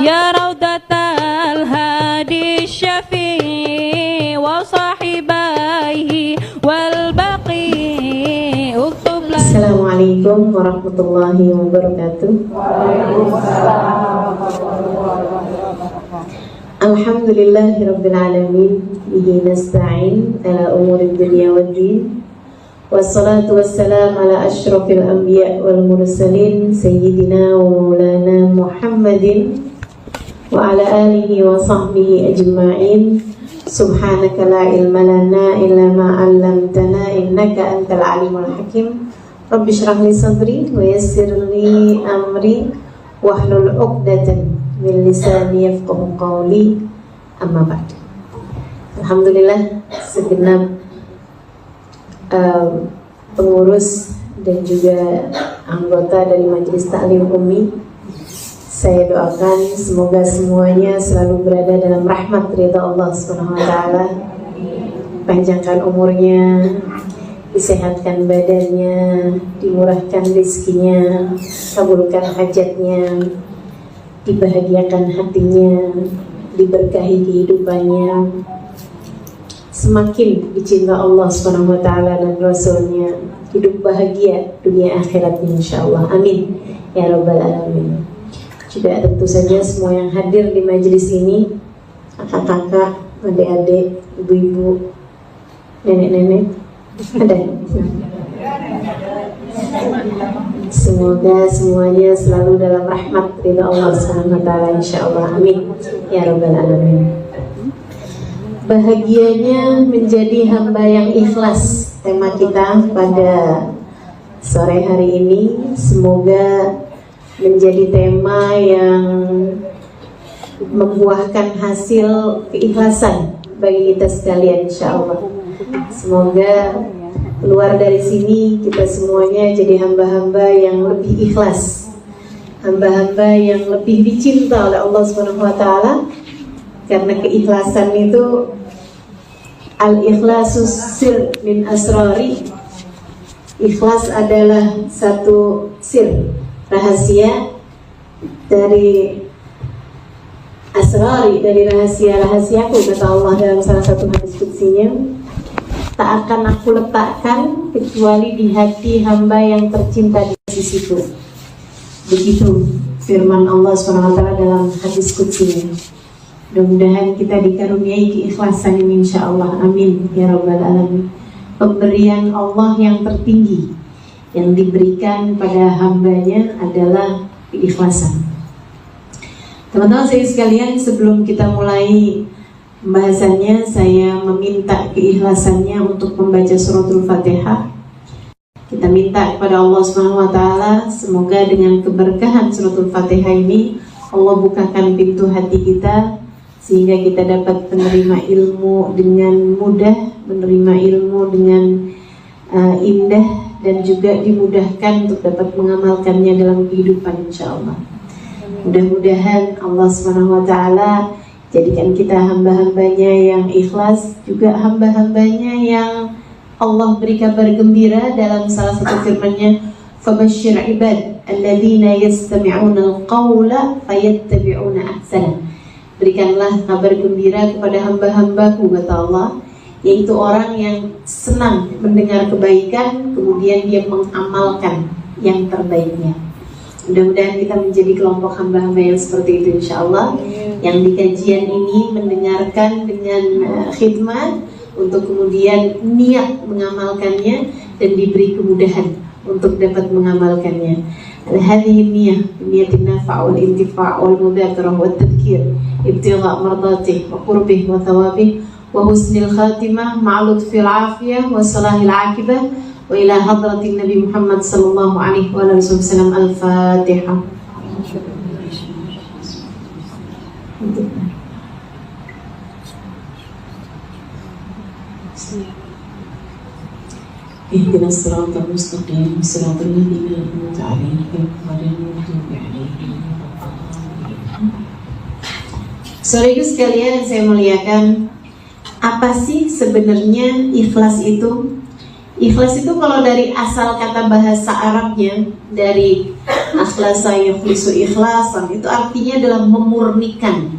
يا روضة الهادي الشفيع وصاحبيه والبقي اكتب لنا. السلام عليكم ورحمة الله وبركاته. Alhamdulillahi Rabbil Alamin, bihi nasta'in ala umuri dunya waddin, wassalatu wassalam ala ashrafil anbiya wal mursalin sayyidina wa maulana Muhammadin wa ala alihi wa sahbihi ajma'in. Subhanaka la ilma lana illa ma 'allamtana innaka antal alimul hakim. Rabbi shrah li sadri wa yassir li amri wahlul 'uqdatan min lisani yafqahu qawli. Amma ba'd. Alhamdulillah, segenap pengurus dan juga anggota dari Majelis Ta'lim Ummi, saya doakan semoga semuanya selalu berada dalam rahmat ridha Allah Subhanahu wa taala. Panjangkan umurnya, disehatkan badannya, dimurahkan rezekinya, kabulkan hajatnya, dibahagiakan hatinya, diberkahi kehidupannya, semakin dicinta Allah Subhanahu wa taala dan Rasulnya, hidup bahagia dunia akhiratnya insyaallah. Amin ya rabbal alamin. Juga tentu saja semua yang hadir di majelis ini, kakak-kakak, adik-adik, ibu-ibu, nenek-nenek, ada. Semoga semuanya selalu dalam rahmat ridha Allah Subhanahu wa taala insyaallah. Amin ya rabbal alamin. Bahagianya menjadi hamba yang ikhlas, tema kita pada sore hari ini. Semoga menjadi tema yang membuahkan hasil keikhlasan bagi kita sekalian insyaallah. Semoga keluar dari sini kita semuanya jadi hamba-hamba yang lebih ikhlas, hamba-hamba yang lebih dicinta oleh Allah Subhanahu wa taala. Karena keikhlasan itu al-ikhlasus sir min asrari. Ikhlas adalah satu sir, rahasia dari asrari, dari rahasia-rahasiaku, kata Allah dalam salah satu hadis qudsiynya. Tak akan aku letakkan kecuali di hati hamba yang tercinta di sisiku. Begitu firman Allah SWT dalam hadis qudsiynya. Mudah-mudahan kita dikaruniai keikhlasan ini insyaallah. Amin ya rabbal alamin. Pemberian Allah yang tertinggi yang diberikan pada hambanya adalah keikhlasan. Teman-teman saya sekalian, sebelum kita mulai pembahasannya, saya meminta keikhlasannya untuk membaca suratul Fatihah. Kita minta kepada Allah Subhanahu wa taala semoga dengan keberkahan suratul Fatihah ini Allah bukakan pintu hati kita sehingga kita dapat menerima ilmu dengan mudah, menerima ilmu dengan indah, dan juga dimudahkan untuk dapat mengamalkannya dalam kehidupan insyaallah. Mudah-mudahan Allah Subhanahu wa taala jadikan kita hamba-hambanya yang ikhlas, juga hamba-hambanya yang Allah beri kabar gembira dalam salah satu firman-Nya, "Fabashshir ibad alladzina yastami'una al-qawla fayattabi'una ahsana." Berikanlah kabar gembira kepada hamba-hambaku, kata Allah, yaitu orang yang senang mendengar kebaikan kemudian dia mengamalkan yang terbaiknya. Mudah-mudahan kita menjadi kelompok hamba-hamba yang seperti itu insyaallah, yang di kajian ini mendengarkan dengan khidmat untuk kemudian niat mengamalkannya dan diberi kemudahan untuk dapat mengamalkannya. Hadhihi niyyah, niyatin nafa' wal intifa' wal mudzakarah wat tadhkir ibtigha' mardatih wa qurbih wa thawabih wa husnil khatimah ma'a lutfil afiyah wa salahil aqibah wa ila hadratin Nabi Muhammad sallallahu alaihi wa sallam. Al-Fatihah. Ihdinas siratal mustaqim, siratal ladzina an'amta 'alaihim ghairil maghdubi 'alaihim waladdallin. Sore itu sekalian saya muliakan, apa sih sebenarnya ikhlas itu? Ikhlas itu kalau dari asal kata bahasa Arabnya, dari akhlasa yukhlisu ikhlasan, itu artinya adalah memurnikan,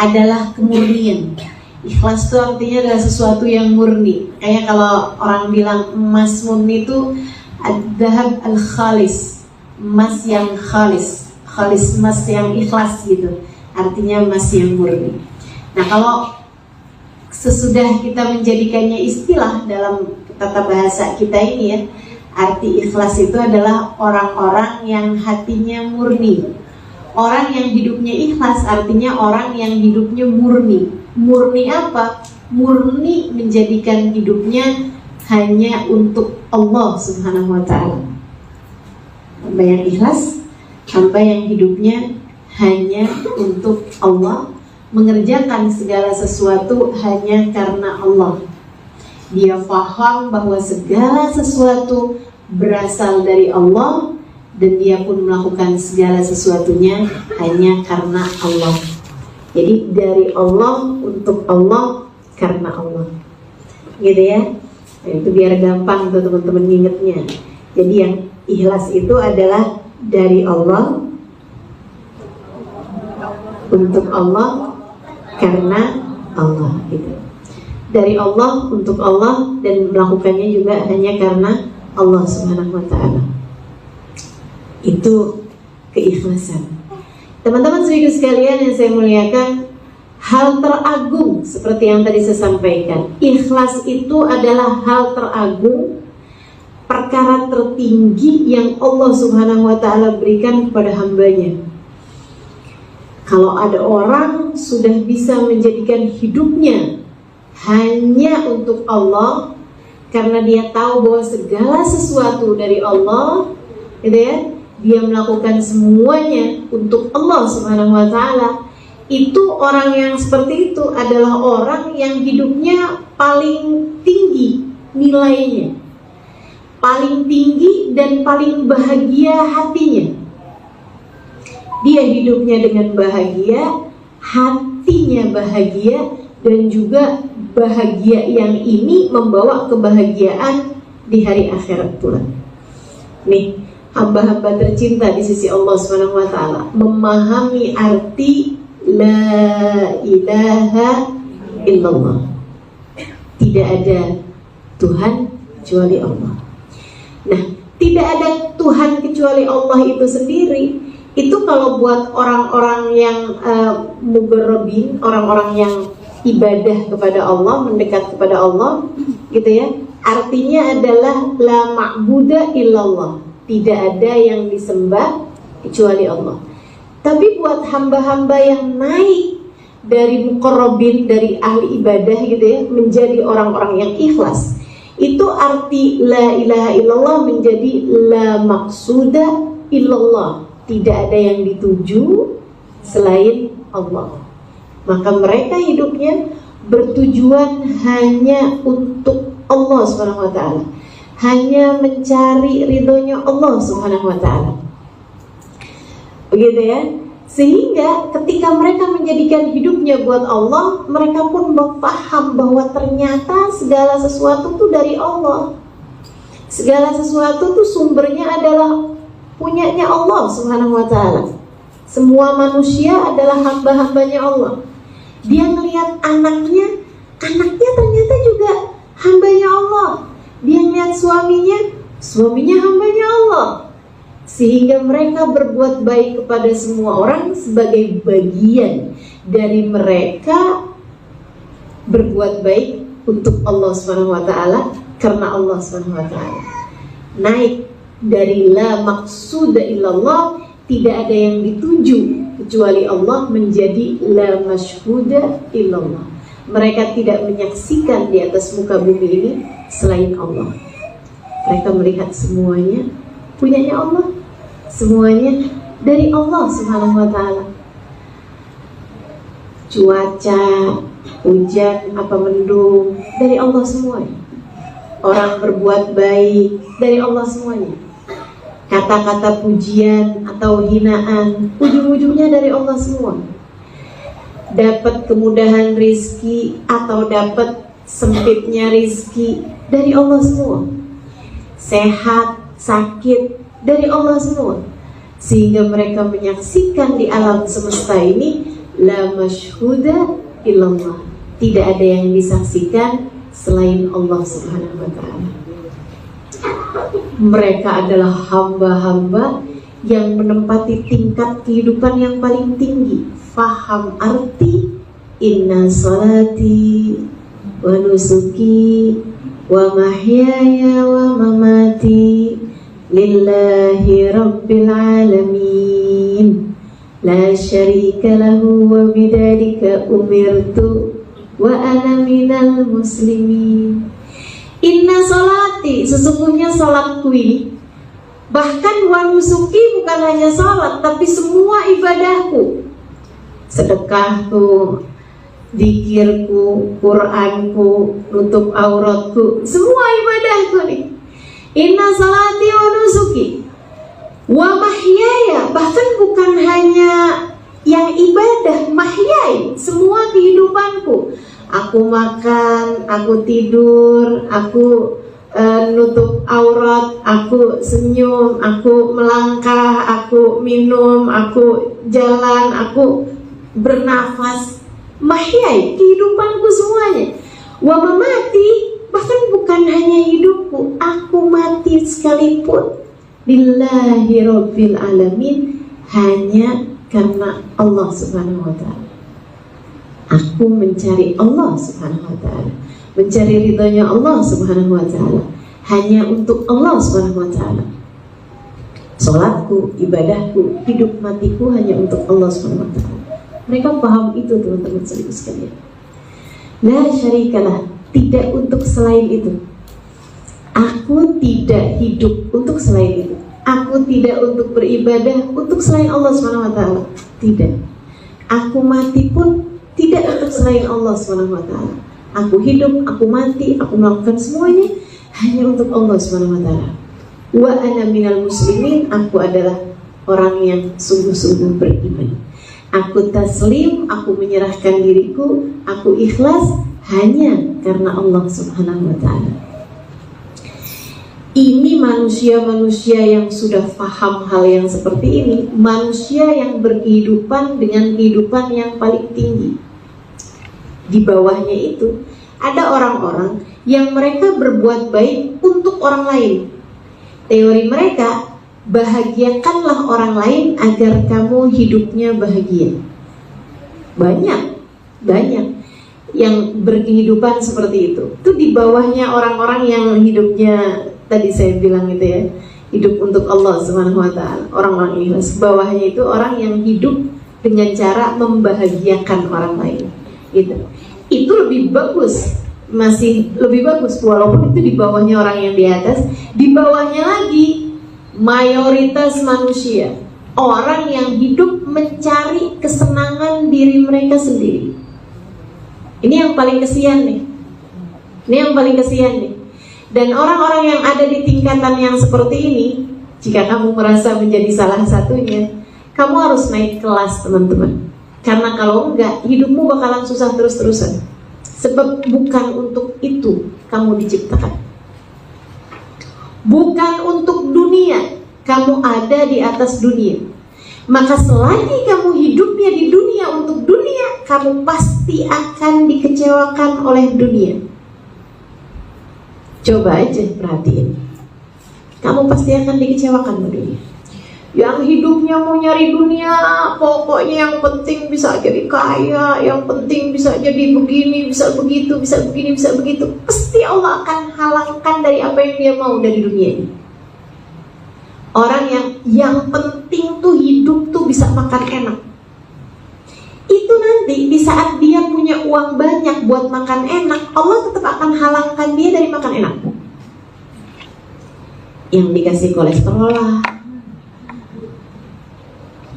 adalah kemurnian. Ikhlas itu artinya adalah sesuatu yang murni. Kayak kalau orang bilang emas murni itu ad-dhahab al-khalis, emas yang khalis, khalis emas yang ikhlas gitu. Artinya emas yang murni. Nah, kalau sesudah kita menjadikannya istilah dalam tata bahasa kita ini ya, arti ikhlas itu adalah orang-orang yang hatinya murni. Orang yang hidupnya ikhlas artinya orang yang hidupnya murni. Murni apa? Murni menjadikan hidupnya hanya untuk Allah Subhanahu wa ta'ala. Hamba yang ikhlas, hamba yang hidupnya hanya untuk Allah, mengerjakan segala sesuatu hanya karena Allah. Dia paham bahwa segala sesuatu berasal dari Allah, dan dia pun melakukan segala sesuatunya hanya karena Allah. Jadi dari Allah, untuk Allah, karena Allah. Gitu ya. Nah, itu biar gampang tuh teman-teman ingetnya. Jadi yang ikhlas itu adalah dari Allah, untuk Allah, karena Allah gitu. Dari Allah, untuk Allah, dan melakukannya juga hanya karena Allah Subhanahu wa ta'ala. Itu keikhlasan. Teman-teman saudara sekalian yang saya muliakan, hal teragung seperti yang tadi saya sampaikan, ikhlas itu adalah hal teragung, perkara tertinggi yang Allah Subhanahu wa ta'ala berikan kepada hambanya. Kalau ada orang sudah bisa menjadikan hidupnya hanya untuk Allah, karena dia tahu bahwa segala sesuatu dari Allah, gitu ya, dia melakukan semuanya untuk Allah Subhanahu wa ta'ala. Itu orang yang seperti itu adalah orang yang hidupnya paling tinggi nilainya, paling tinggi dan paling bahagia hatinya. Dia hidupnya dengan bahagia, hatinya bahagia, dan juga bahagia yang ini membawa kebahagiaan di hari akhirat pula. Nih, hamba-hamba tercinta di sisi Allah Subhanahu wa ta'ala memahami arti la ilaha illallah. Tidak ada Tuhan kecuali Allah. Nah, tidak ada Tuhan kecuali Allah itu sendiri. Itu kalau buat orang-orang yang mugarrabin, orang-orang yang ibadah kepada Allah, mendekat kepada Allah, gitu ya. Artinya adalah la ma'buda illallah. Tidak ada yang disembah kecuali Allah. Tapi buat hamba-hamba yang naik dari muqarrabin, dari ahli ibadah gitu ya, menjadi orang-orang yang ikhlas, itu arti la ilaha illallah menjadi la maqsuda illallah. Tidak ada yang dituju selain Allah. Maka mereka hidupnya bertujuan hanya untuk Allah Subhanahu wa ta'ala, hanya mencari ridhonya Allah Subhanahu wa ta'ala. Begitu ya. Sehingga ketika mereka menjadikan hidupnya buat Allah, mereka pun paham bahwa ternyata segala sesuatu itu dari Allah. Segala sesuatu itu sumbernya adalah punyanya Allah Subhanahu wa ta'ala. Semua manusia adalah hamba-hambanya Allah. Dia melihat anaknya ternyata juga hambanya Allah. Dia melihat suaminya hambanya Allah. Sehingga mereka berbuat baik kepada semua orang sebagai bagian dari mereka berbuat baik untuk Allah Subhanahu wa ta'ala, karena Allah Subhanahu wa ta'ala. Naik dari la maqsuda illallah, tidak ada yang dituju kecuali Allah, menjadi la masyhuda illallah. Mereka tidak menyaksikan di atas muka bumi ini selain Allah. Mereka melihat semuanya punyanya Allah, semuanya dari Allah Subhanahu wa ta'ala. Cuaca, hujan, apa mendung, dari Allah semuanya. Orang berbuat baik, dari Allah semuanya. Kata-kata pujian atau hinaan, ujung-ujungnya dari Allah semua. Dapat kemudahan rizki atau dapat sempitnya rizki, dari Allah semua. Sehat, sakit, dari Allah semua. sehingga mereka menyaksikan di alam semesta ini la masyhuda illallah, tidak ada yang disaksikan selain Allah Subhanahu wa ta'ala. Mereka adalah hamba-hamba yang menempati tingkat kehidupan yang paling tinggi, faham arti inna salati wa nusuki wa mahyaya wa mamati lillahi rabbil alamin la syarika lahu wa bidzalika umirtu wa ana minal muslimin. Inna salati, sesungguhnya salatku ini, bahkan wa nusuki bukan hanya salat tapi semua ibadahku, sedekahku, zikirku, Qur'anku, nutup auratku, semua ibadahku nih. Inna salati wa nusuki wa mahyaya, bahkan bukan hanya yang ibadah, mahyai, semua kehidupanku. Aku makan, aku tidur, aku nutup aurat, aku senyum, aku melangkah, aku minum, aku jalan, aku bernafas, mahyai, kehidupanku semuanya. Wa mamati, bahkan bukan hanya hidupku, aku mati sekalipun, lillahi rabbil alamin, hanya karena Allah Subhanahu wa ta'ala. Aku mencari Allah Subhanahu wa ta'ala, mencari ridhonya Allah Subhanahu wa ta'ala, hanya untuk Allah Subhanahu wa ta'ala. Salatku, ibadahku, hidup matiku hanya untuk Allah Subhanahu wa ta'ala. Mereka paham itu, teman-teman sekalian. La syarikalah, tidak untuk selain itu. Aku tidak hidup untuk selain itu. Aku tidak untuk beribadah untuk selain Allah Subhanahu wa ta'ala. Tidak. Aku mati pun tidak untuk selain Allah Subhanahu wa ta'ala. Aku hidup, aku mati, aku melakukan semuanya hanya untuk Allah Subhanahu wa ta'ala. Wa ana minal muslimin, aku adalah orang yang sungguh-sungguh beriman. Aku taslim, aku menyerahkan diriku, aku ikhlas hanya karena Allah Subhanahu wa ta'ala. Ini manusia-manusia yang sudah paham hal yang seperti ini, manusia yang berkehidupan dengan kehidupan yang paling tinggi. Di bawahnya itu ada orang-orang yang mereka berbuat baik untuk orang lain. Teori mereka, bahagiakanlah orang lain agar kamu hidupnya bahagia. Banyak yang berkehidupan seperti itu. Itu di bawahnya orang-orang yang hidupnya, tadi saya bilang itu ya, hidup untuk Allah Subhanahu wa ta'ala. Orang-orang ikhlas. Bawahnya itu orang yang hidup dengan cara membahagiakan orang lain. Itu lebih bagus, masih lebih bagus, walaupun itu di bawahnya orang yang di atas. Di bawahnya lagi mayoritas manusia, orang yang hidup mencari kesenangan diri mereka sendiri. Ini yang paling kesian nih. Dan orang-orang yang ada di tingkatan yang seperti ini, jika kamu merasa menjadi salah satunya, kamu harus naik kelas, teman-teman. Karena kalau enggak, hidupmu bakalan susah terus-terusan. Sebab bukan untuk itu kamu diciptakan. Bukan untuk dunia. Kamu ada di atas dunia. Maka selagi kamu hidupnya di dunia untuk dunia, kamu pasti akan dikecewakan oleh dunia. Coba aja perhatiin, kamu pasti akan dikecewakan oleh dunia. Yang hidupnya mau nyari dunia, pokoknya yang penting bisa jadi kaya, yang penting bisa jadi begini, bisa begitu, bisa begini, bisa begitu. Pasti Allah akan halangkan dari apa yang dia mau dari dunia ini. Orang yang penting tuh hidup tuh bisa makan enak. Itu nanti di saat dia punya uang banyak buat makan enak, Allah tetap akan halangkan dia dari makan enak. Yang dikasih kolesterol lah,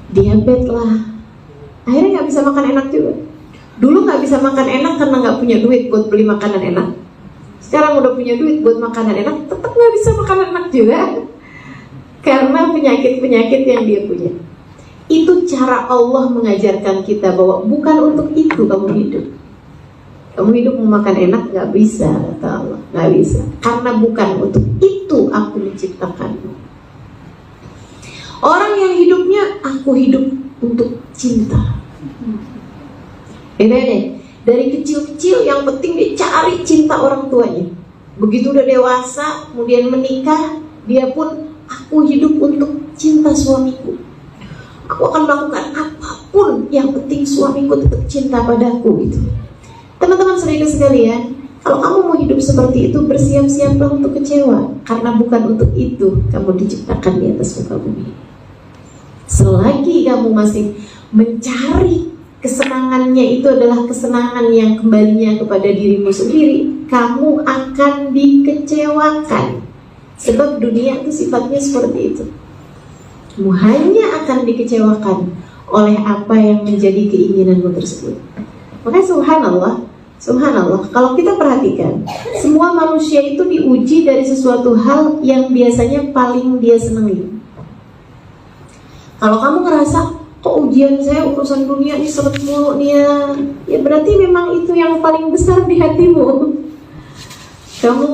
diabetes lah, akhirnya nggak bisa makan enak juga. Dulu nggak bisa makan enak karena nggak punya duit buat beli makanan enak. Sekarang udah punya duit buat makanan enak, tetap nggak bisa makan enak juga karena penyakit-penyakit yang dia punya. Itu cara Allah mengajarkan kita bahwa bukan untuk itu kamu hidup. Kamu hidup mau makan enak, nggak bisa, kata Allah, nggak bisa. Karena bukan untuk itu aku menciptakanmu. Orang yang hidup aku hidup untuk cinta. Ini dari kecil-kecil yang penting dia cari cinta orang tuanya. Begitu udah dewasa, kemudian menikah, dia pun aku hidup untuk cinta suamiku. Aku akan melakukan apapun, yang penting suamiku tetap cinta padaku gitu. Teman-teman saudara sekalian, kalau kamu mau hidup seperti itu, bersiap-siaplah untuk kecewa, karena bukan untuk itu kamu diciptakan di atas muka bumi. Selagi kamu masih mencari kesenangannya, itu adalah kesenangan yang kembalinya kepada dirimu sendiri, kamu akan dikecewakan. Sebab dunia itu sifatnya seperti itu. Kamu hanya akan dikecewakan oleh apa yang menjadi keinginanmu tersebut. Makanya subhanallah, kalau kita perhatikan, semua manusia itu diuji dari sesuatu hal yang biasanya paling dia senangi. Kalau kamu ngerasa, kok ujian saya urusan dunia ini seret mulu nih ya berarti memang itu yang paling besar di hatimu. Kamu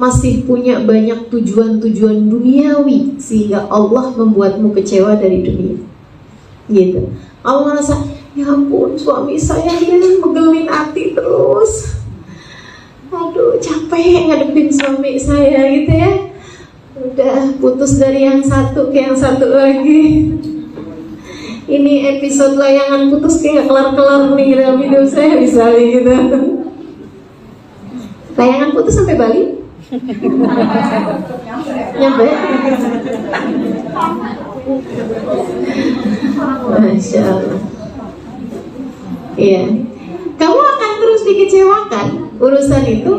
masih punya banyak tujuan-tujuan duniawi sehingga Allah membuatmu kecewa dari dunia. Gitu. Kamu ngerasa, ya ampun suami saya ini megelin hati terus. Aduh capek ngadepin suami saya gitu ya. Udah putus dari yang satu ke yang satu lagi. Ini episode layangan putus kayak kelar-kelar nih dalam hidup saya misalnya gitu. Layangan putus sampai Bali? Nyampe? Masya Allah. Iya, kamu akan terus dikecewakan urusan itu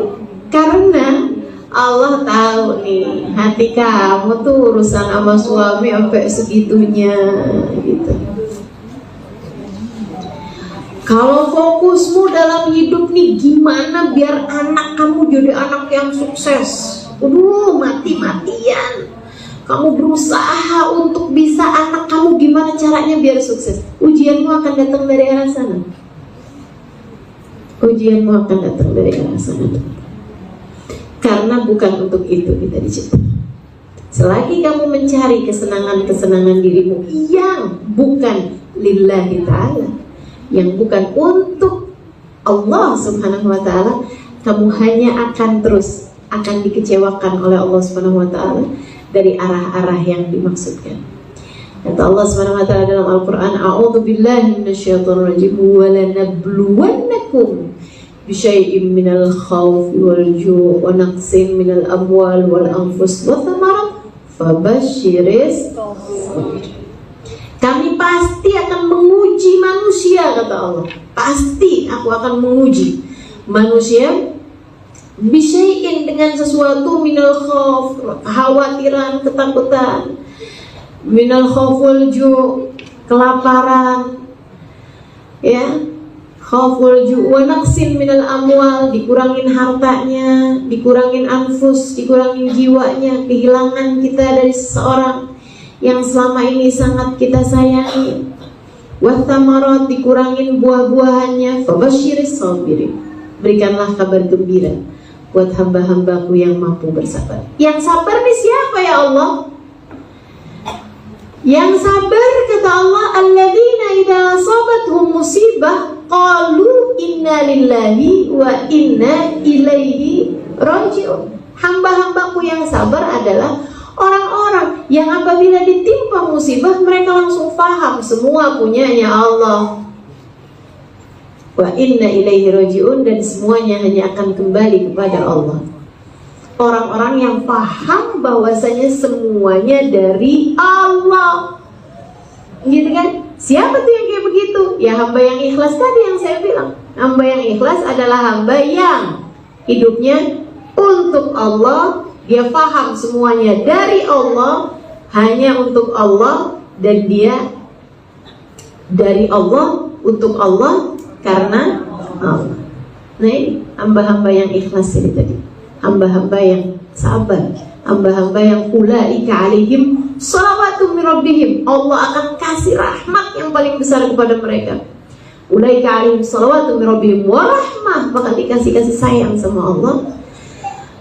karena Allah tahu nih hati kamu tuh urusan sama suami sampai segitunya gitu. Kalau fokusmu dalam hidup nih gimana biar anak kamu jadi anak yang sukses, mati-matian kamu berusaha untuk bisa anak kamu gimana caranya biar sukses, ujianmu akan datang dari arah sana. Ujianmu akan datang dari arah sana. Karena bukan untuk itu kita diciptakan. Selagi kamu mencari kesenangan-kesenangan dirimu yang bukan lillahi ta'ala, yang bukan untuk Allah subhanahu wa ta'ala, kamu hanya akan dikecewakan oleh Allah subhanahu wa ta'ala dari arah-arah yang dimaksudkan. Kata Allah subhanahu wa ta'ala dalam Al-Quran, a'udhu billahi minasyaitonir rajim, wa lanabluwannakum bisyai'im minal khawfi wal ju' wa naqsin minal amwal wal anfus wa thamarat fabasyiris sabirin. Kami pasti akan menguji manusia, kata Allah. Pasti aku akan menguji manusia bisyai'in dengan sesuatu minal khauf, kekhawatiran, ketakutan, minal khauf wal ju', kelaparan, ya, khauf wal ju' wa naqsin minal amwal, dikurangin hartanya, dikurangin anfus, dikurangin jiwanya, kehilangan kita dari seseorang yang selama ini sangat kita sayangi, wathamarat, dikurangin buah-buahannya, fabasyiris sabirin, berikanlah kabar gembira buat hamba-hambaku yang mampu bersabar. Yang sabar nih siapa ya Allah? Yang sabar kata Allah, alladzina idza asabatuhum musibah qalu inna lillahi wa inna ilaihi raji'un. Hamba-hambaku yang sabar adalah orang-orang yang apabila ditimpa musibah mereka langsung paham semua punyanya Allah. Wa inna ilaihi raji'un, dan semuanya hanya akan kembali kepada Allah. Orang-orang yang paham bahwasanya semuanya dari Allah. Gitu kan? Siapa tuh yang kayak begitu? Ya hamba yang ikhlas tadi yang saya bilang. Hamba yang ikhlas adalah hamba yang hidupnya untuk Allah. Dia paham semuanya dari Allah, hanya untuk Allah, dan dia dari Allah, untuk Allah, karena Allah. Nah ini hamba-hamba yang ikhlas ini tadi, hamba-hamba yang sabar, hamba-hamba yang ulaika alaihim shalawatu min rabbihim, Allah akan kasih rahmat yang paling besar kepada mereka. Ulaika alaihim shalawatu min rabbihim wa rahmah, bakal dikasih kasih sayang sama Allah.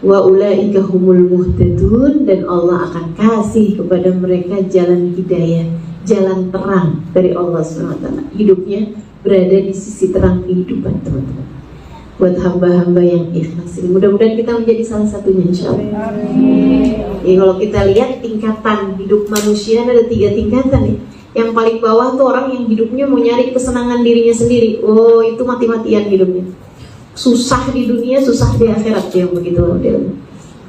Wa ulaika humul muhtadun, dan Allah akan kasih kepada mereka jalan hidayah jalan terang dari Allah SWT. Hidupnya berada di sisi terang kehidupan, teman-teman. Buat hamba-hamba yang ikhlas ini, mudah-mudahan kita menjadi salah satunya, insya Allah. Ya, kalau kita lihat tingkatan hidup manusia ada 3 tingkatan ya. Yang paling bawah tuh orang yang hidupnya mau nyari kesenangan dirinya sendiri. Oh, itu mati-matian hidupnya. Susah di dunia, susah di akhirat, yang begitu modelnya.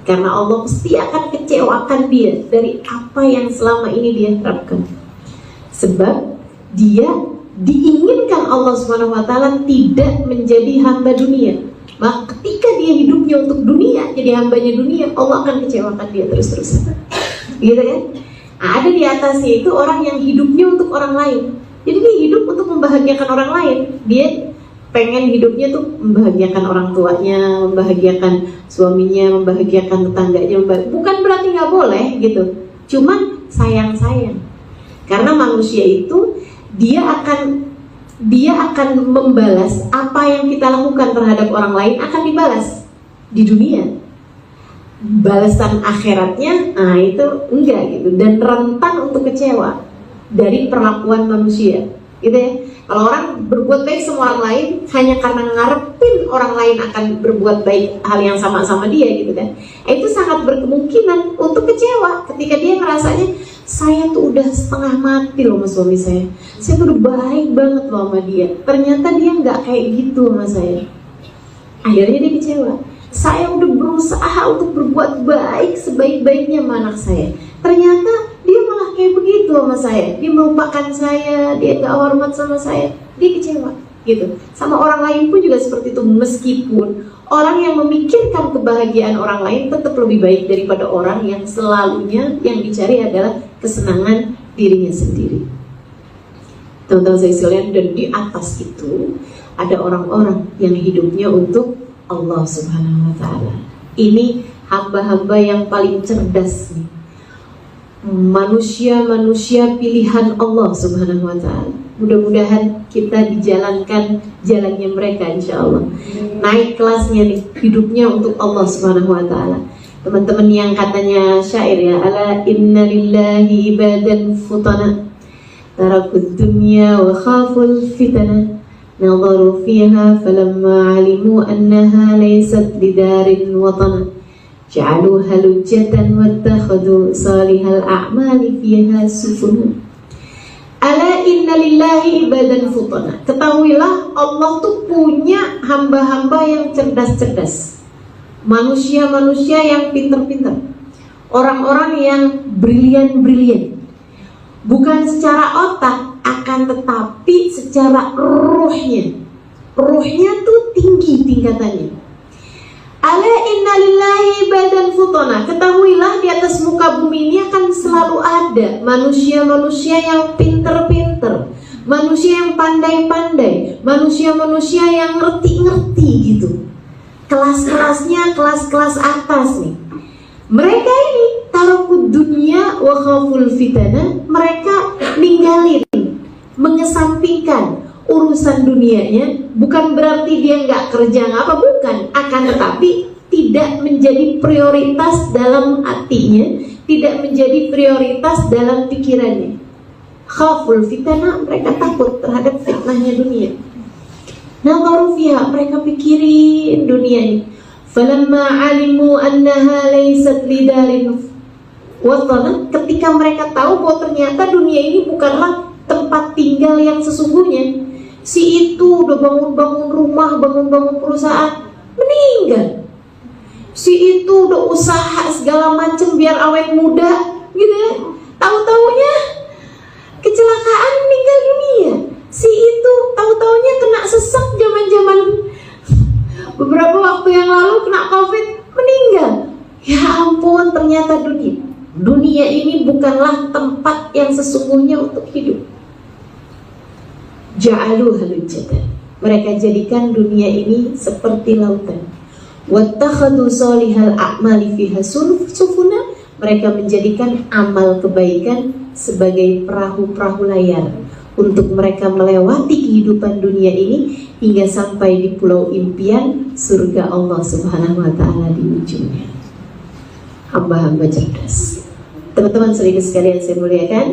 Karena Allah pasti akan kecewakan dia dari apa yang selama ini dia harapkan. Sebab dia diinginkan Allah SWT tidak menjadi hamba dunia. Maka ketika dia hidupnya untuk dunia, jadi hambanya dunia, Allah akan kecewakan dia terus-terusan. Gitu kan? Ada di atasnya itu orang yang hidupnya untuk orang lain. Jadi dia hidup untuk membahagiakan orang lain. Dia pengen hidupnya tuh membahagiakan orang tuanya, membahagiakan suaminya, membahagiakan tetangganya. Bukan berarti nggak boleh gitu. Cuman sayang-sayang. Karena manusia itu dia akan membalas apa yang kita lakukan terhadap orang lain akan dibalas di dunia. Balasan akhiratnya, itu enggak gitu, dan rentan untuk kecewa dari perlakuan manusia, gitu ya. Kalau orang berbuat baik sama orang lain hanya karena ngarepin orang lain akan berbuat baik hal yang sama dia, gitu kan, itu sangat berkemungkinan untuk kecewa ketika dia ngerasanya saya tuh udah setengah mati loh sama suami saya tuh udah baik banget loh sama dia, ternyata dia nggak kayak gitu sama saya. Akhirnya dia kecewa. Saya udah berusaha untuk berbuat baik sebaik-baiknya sama anak saya, ternyata dia malah kayak begitu sama saya. Dia melupakan saya, dia gak hormat sama saya, dia kecewa gitu. Sama orang lain pun juga seperti itu. Meskipun orang yang memikirkan kebahagiaan orang lain tetap lebih baik daripada orang yang selalunya yang dicari adalah kesenangan dirinya sendiri. Teman-teman saya sekalian, dan di atas itu ada orang-orang yang hidupnya untuk Allah Subhanahu wa Ta'ala. Ini hamba-hamba yang paling cerdas nih. Manusia-manusia pilihan Allah Subhanahu wa Ta'ala. Mudah-mudahan kita dijalankan jalannya mereka, insya Allah. Naik kelasnya nih, hidupnya untuk Allah Subhanahu wa Ta'ala. Teman-teman yang katanya syair ya, ala inna lillahi ibadan futana tarakud dunya wa khaful fitana نظروا فيها فلما علموا أنها ليست لدار وطنا جعلوها لجة واتخذوا صالح الأعمال فيها سفنا. Ala inna lillahi ibadan futana. Ketahuilah Allah tuh punya hamba-hamba yang cerdas-cerdas, manusia-manusia yang pintar-pintar, orang-orang yang brilian-brilian. Bukan secara otak, akan tetapi secara ruhnya. Ruhnya tuh tinggi tingkatannya. Ala inna lillahi ibadan futana. Ketahuilah di atas muka bumi ini akan selalu ada manusia-manusia yang pinter-pinter, manusia yang pandai-pandai, manusia-manusia yang ngerti-ngerti gitu. Kelas-kelasnya kelas-kelas atas nih. Mereka ini tarakud dunya wa khaful fitana. Mereka ninggalin, mengesampingkan urusan dunianya. Bukan berarti dia nggak kerja apa, bukan. Akan tetapi tidak menjadi prioritas dalam hatinya, tidak menjadi prioritas dalam pikirannya. Khaful fitana, mereka takut terhadap fitnahnya dunia. Nazaru fiha, mereka pikirin dunia ini. Falamma alimu annaha laysat lidarin watana, ketika mereka tahu bahwa ternyata dunia ini bukanlah tempat tinggal yang sesungguhnya. Si itu udah bangun-bangun rumah, bangun-bangun perusahaan, meninggal. Si itu udah usaha segala macam biar awet muda, gitu ya. Tahu-taunya kecelakaan, meninggal dunia. Si itu tahu-taunya kena sesak zaman-zaman beberapa waktu yang lalu, kena COVID, meninggal. Ya ampun, ternyata dunia ini bukanlah tempat yang sesungguhnya untuk hidup. Ja'aluha lujjatan, mereka jadikan dunia ini seperti lautan. Wattakhadhu salihal a'mali fiha sufuna, mereka menjadikan amal kebaikan sebagai perahu-perahu layar untuk mereka melewati kehidupan dunia ini hingga sampai di pulau impian surga Allah Subhanahu wa Ta'ala di ujungnya. Hamba-hamba cerdas. Teman-teman sekalian saya muliakan,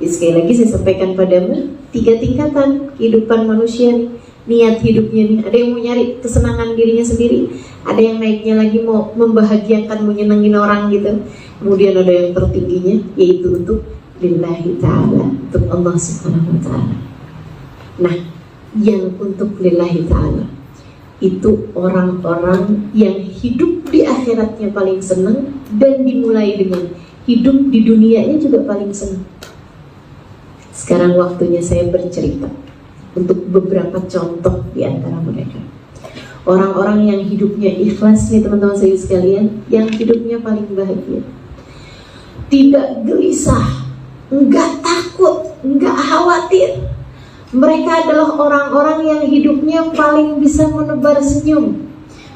Sekali lagi saya sampaikan padamu 3 tingkatan kehidupan manusia. Niat hidupnya nih, ada yang mau nyari kesenangan dirinya sendiri, ada yang naiknya lagi mau membahagiakan, menyenangin orang gitu. Kemudian ada yang tertingginya, yaitu untuk lillahi ta'ala, untuk Allah subhanahu wa ta'ala. Nah, yang untuk lillahi ta'ala itu orang-orang yang hidup di akhiratnya paling senang, dan dimulai dengan hidup di dunianya juga paling senang. Sekarang waktunya saya bercerita untuk beberapa contoh di antara mereka. Orang-orang yang hidupnya ikhlas nih teman-teman saya sekalian, yang hidupnya paling bahagia. Tidak gelisah, enggak takut, enggak khawatir. Mereka adalah orang-orang yang hidupnya paling bisa menebar senyum.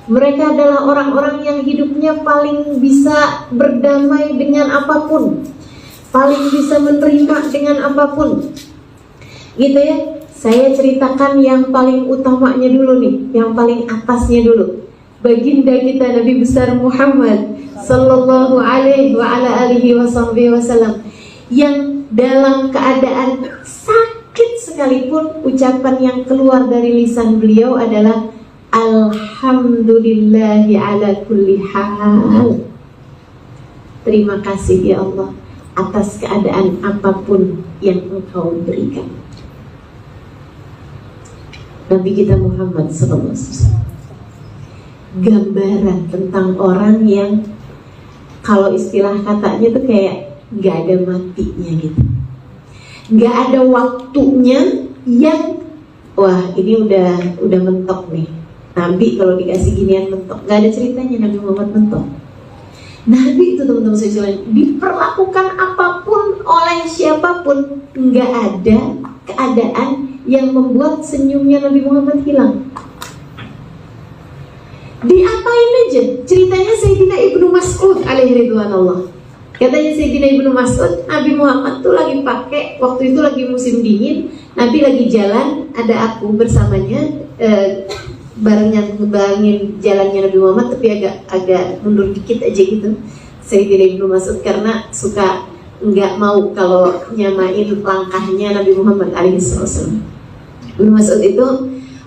Mereka adalah orang-orang yang hidupnya paling bisa berdamai dengan apapun, paling bisa menerima dengan apapun. Gitu ya. Saya ceritakan yang paling utamanya dulu nih, yang paling atasnya dulu. Baginda kita Nabi besar Muhammad sallallahu alaihi wa ala alihi wasallam, yang dalam keadaan sakit sekalipun ucapan yang keluar dari lisan beliau adalah alhamdulillahi ala kulli hal. Terima kasih ya Allah atas keadaan apapun yang Engkau berikan. Nabi kita Muhammad SAW gambaran tentang orang yang kalau istilah katanya tuh kayak gak ada matinya gitu, gak ada waktunya yang wah ini udah mentok nih. Nabi kalau dikasih ginian mentok, gak ada ceritanya Nabi Muhammad mentok. Nabi itu teman-teman sekalian diperlakukan apapun oleh siapapun, gak ada keadaan yang membuat senyumnya Nabi Muhammad hilang. Diapain aja? Ceritanya Sayyidina Ibnu Mas'ud alaihi ridwanullah. Katanya Sayyidina Ibnu Mas'ud, Nabi Muhammad tuh lagi pakai, waktu itu lagi musim dingin, Nabi lagi jalan, ada aku bersamanya, barengin jalannya Nabi Muhammad, tapi agak mundur dikit aja gitu. Sayyidina Ibnu Mas'ud karena suka nggak mau kalau nyamain langkahnya Nabi Muhammad alaihi wasallam. Ibnu Mas'ud itu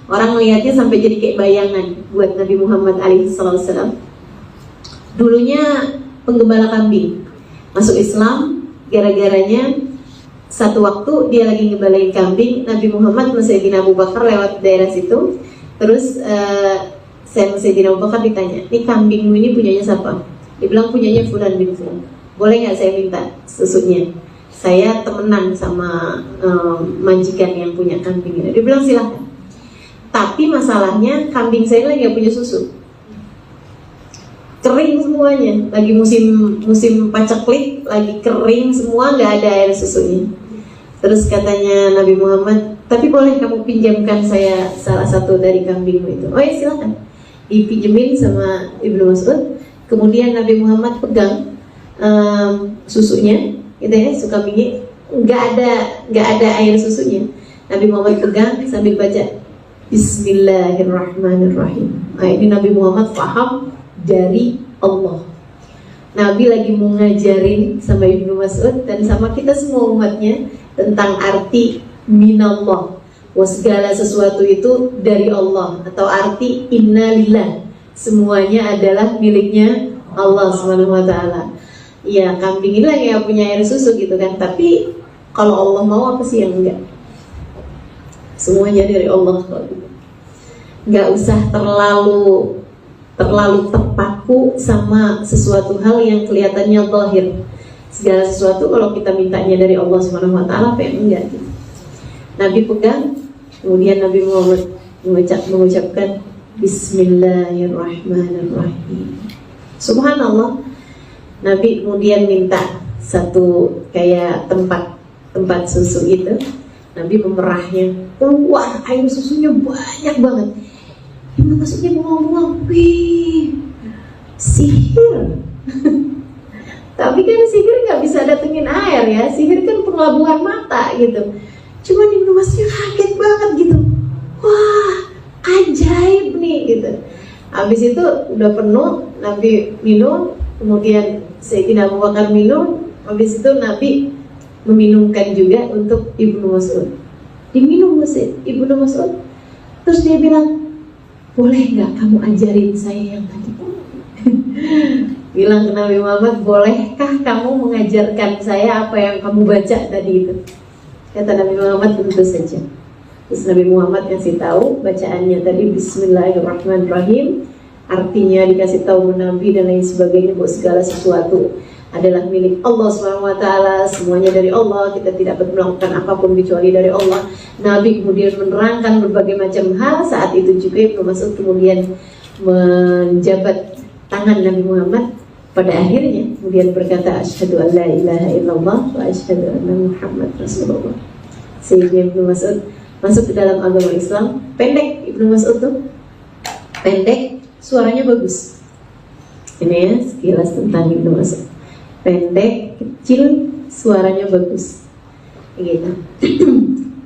orang melihatnya sampai jadi kayak bayangan buat Nabi Muhammad alaihissalam. Dulunya penggembala kambing, masuk Islam gara-garanya satu waktu dia lagi ngembalain kambing, Nabi Muhammad sama Sayyidina Abu Bakar lewat daerah situ. Terus Sayyidina Abu Bakar ditanya, ini kambingmu ini punyanya siapa? Dia bilang punyanya Fulan bin Fulan. Boleh nggak saya minta susunya? Saya temenan sama majikan yang punya kambing ini. Dia bilang silahkan. Tapi masalahnya kambing saya lagi gak punya susu, kering semuanya. Lagi musim paceklik, lagi kering semua, gak ada air susunya. Terus katanya Nabi Muhammad, tapi boleh kamu pinjamkan saya salah satu dari kambingmu itu? Oh ya silahkan. Dipinjemin sama Ibnu Mas'ud. Kemudian Nabi Muhammad pegang susunya, gitu ya, suka bingit, nggak ada air susunya. Nabi Muhammad pegang sambil baca Bismillahirrahmanirrahim. Nah ini Nabi Muhammad paham dari Allah. Nabi lagi mau ngajarin sama Ibnu Mas'ud dan sama kita semua umatnya tentang arti minallah, bahwa segala sesuatu itu dari Allah, atau arti innalillah, semuanya adalah miliknya Allah Subhanahu wa ta'ala. Ya kambing ini lagi yang punya air susu gitu kan, tapi kalau Allah mau apa sih yang enggak? Semuanya dari Allah kalau gitu. Nggak usah terlalu terpaku sama sesuatu hal yang kelihatannya zahir. Segala sesuatu kalau kita mintanya dari Allah Subhanahu wa ta'ala, apa yang enggak gitu. Nabi pegang, kemudian Nabi Muhammad mengucapkan Bismillahirrahmanirrahim. Subhanallah. Nabi kemudian minta satu kayak tempat susu itu. Nabi memerahnya, keluar air susunya banyak banget. Ibnu Mas'udnya bengong-bengong, wih, sihir. Tapi kan sihir nggak bisa datengin air ya, sihir kan pengelabuhan mata gitu. Cuman Ibnu Mas'udnya kaget banget gitu, wah ajaib nih gitu. Habis itu udah penuh, Nabi minum, kemudian Sayyidina Abu Bakar minum. Habis itu Nabi meminumkan juga untuk Ibnu Mas'ud. Diminum Ibnu Mas'ud. Terus dia bilang, boleh nggak kamu ajarin saya yang tadi? Bilang ke Nabi Muhammad, bolehkah kamu mengajarkan saya apa yang kamu baca tadi itu? Kata Nabi Muhammad, tentu saja. Terus Nabi Muhammad kasih tahu bacaannya tadi, Bismillahirrahmanirrahim. Artinya dikasih tahu Nabi dan lain sebagainya, bahwa segala sesuatu adalah milik Allah SWT, semuanya dari Allah, kita tidak dapat melakukan apapun kecuali dari Allah. Nabi kemudian menerangkan berbagai macam hal. Saat itu juga Ibnu Mas'ud kemudian menjabat tangan Nabi Muhammad. Pada akhirnya kemudian berkata, asyhadu an la ilaha illallah wa asyhadu anna Muhammad Rasulullah. Sehingga Ibnu Mas'ud masuk ke dalam agama Islam. Pendek Ibnu Mas'ud tuh, pendek, suaranya bagus. Ini ya sekilas tentang Ibnu Mas'ud. Pendek, kecil, suaranya bagus. Gitu.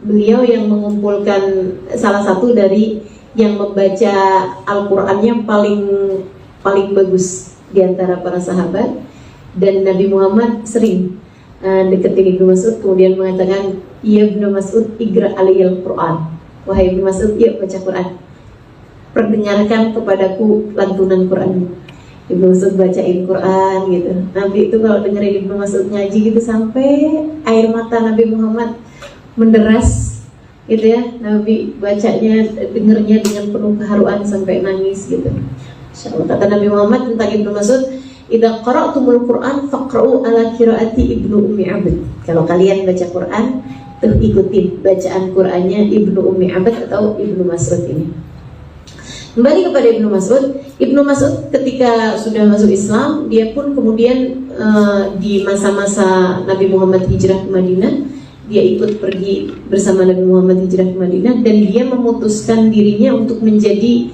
Beliau yang mengumpulkan, salah satu dari yang membaca Al-Qur'annya paling bagus di antara para sahabat. Dan Nabi Muhammad sering deketin Ibnu Mas'ud, kemudian mengatakan, ya Ibnu Mas'ud, igra aliyal Qur'an. Wahai Ibnu Mas'ud, ya baca Qur'an, perdengarkan kepadaku lantunan Qur'an. Ibnu Mas'ud bacain Quran gitu. Nabi itu kalau dengerin Ibnu Mas'ud ngaji gitu sampai air mata Nabi Muhammad menderas gitu ya. Nabi bacanya, dengernya dengan penuh keharuan sampai nangis gitu. Insyaallah. Kata Nabi Muhammad tentang Ibnu Mas'ud, idza qara'tumul Qur'an faqra'u ala qiraati Ibnu Ummi Abd. Kalau kalian baca Quran, tuh ikutin bacaan Qur'annya Ibnu Ummi Abd atau Ibnu Mas'ud ini. Kembali kepada Ibnu Mas'ud. Ibnu Mas'ud ketika sudah masuk Islam, dia pun kemudian di masa-masa Nabi Muhammad hijrah ke Madinah, dia ikut pergi bersama Nabi Muhammad hijrah ke Madinah, dan dia memutuskan dirinya untuk menjadi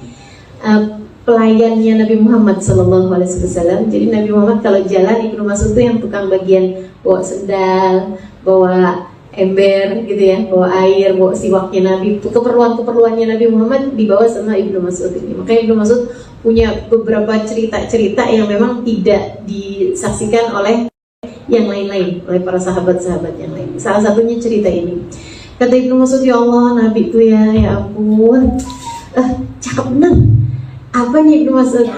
pelayannya Nabi Muhammad SAW. Jadi Nabi Muhammad kalau jalan, Ibnu Mas'ud itu yang tukang bagian bawa sendal, bawa ember gitu ya, bawa air, bawa siwaknya Nabi. Keperluannya Nabi Muhammad dibawa sama Ibnu Mas'ud ini. Makanya Ibnu Mas'ud punya beberapa cerita-cerita yang memang tidak disaksikan oleh yang lain-lain, oleh para sahabat-sahabat yang lain. Salah satunya cerita ini. Kata Ibnu Mas'ud, ya Allah, Nabi itu ya ampun, cakep bener. Apanya Ibnu Mas'ud?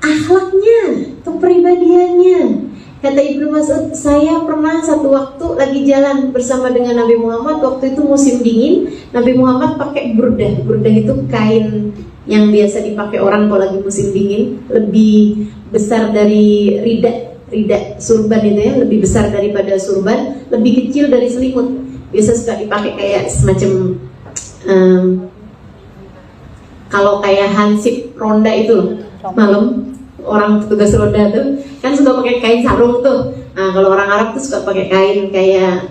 Akhlaknya, kepribadiannya. Kata Ibnu Mas'ud, saya pernah satu waktu lagi jalan bersama dengan Nabi Muhammad. Waktu itu musim dingin. Nabi Muhammad pakai burdah. Burdah itu kain yang biasa dipakai orang kalau lagi musim dingin, lebih besar dari rida surban itu ya, lebih besar daripada surban, lebih kecil dari selimut. Biasa suka dipakai kayak semacam kalau kayak hansip ronda itu loh, malam orang petugas roda tuh kan suka pakai kain sarung tuh. Nah, kalau orang Arab tuh suka pakai kain kayak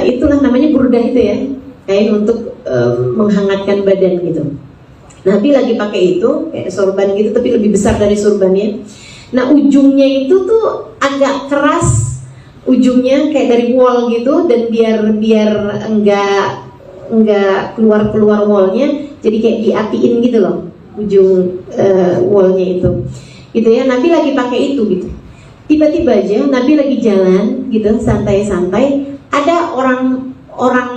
itulah namanya burdah itu ya, kain untuk menghangatkan badan gitu. Nabi lagi pakai itu kayak sorban gitu, tapi lebih besar dari sorbannya. Nah, ujungnya itu tuh agak keras, ujungnya kayak dari wol gitu, dan biar enggak keluar wallnya, jadi kayak diapiin gitu loh ujung wallnya itu gitu ya. Nabi lagi pakai itu gitu. Tiba-tiba aja Nabi lagi jalan gitu santai-santai, ada orang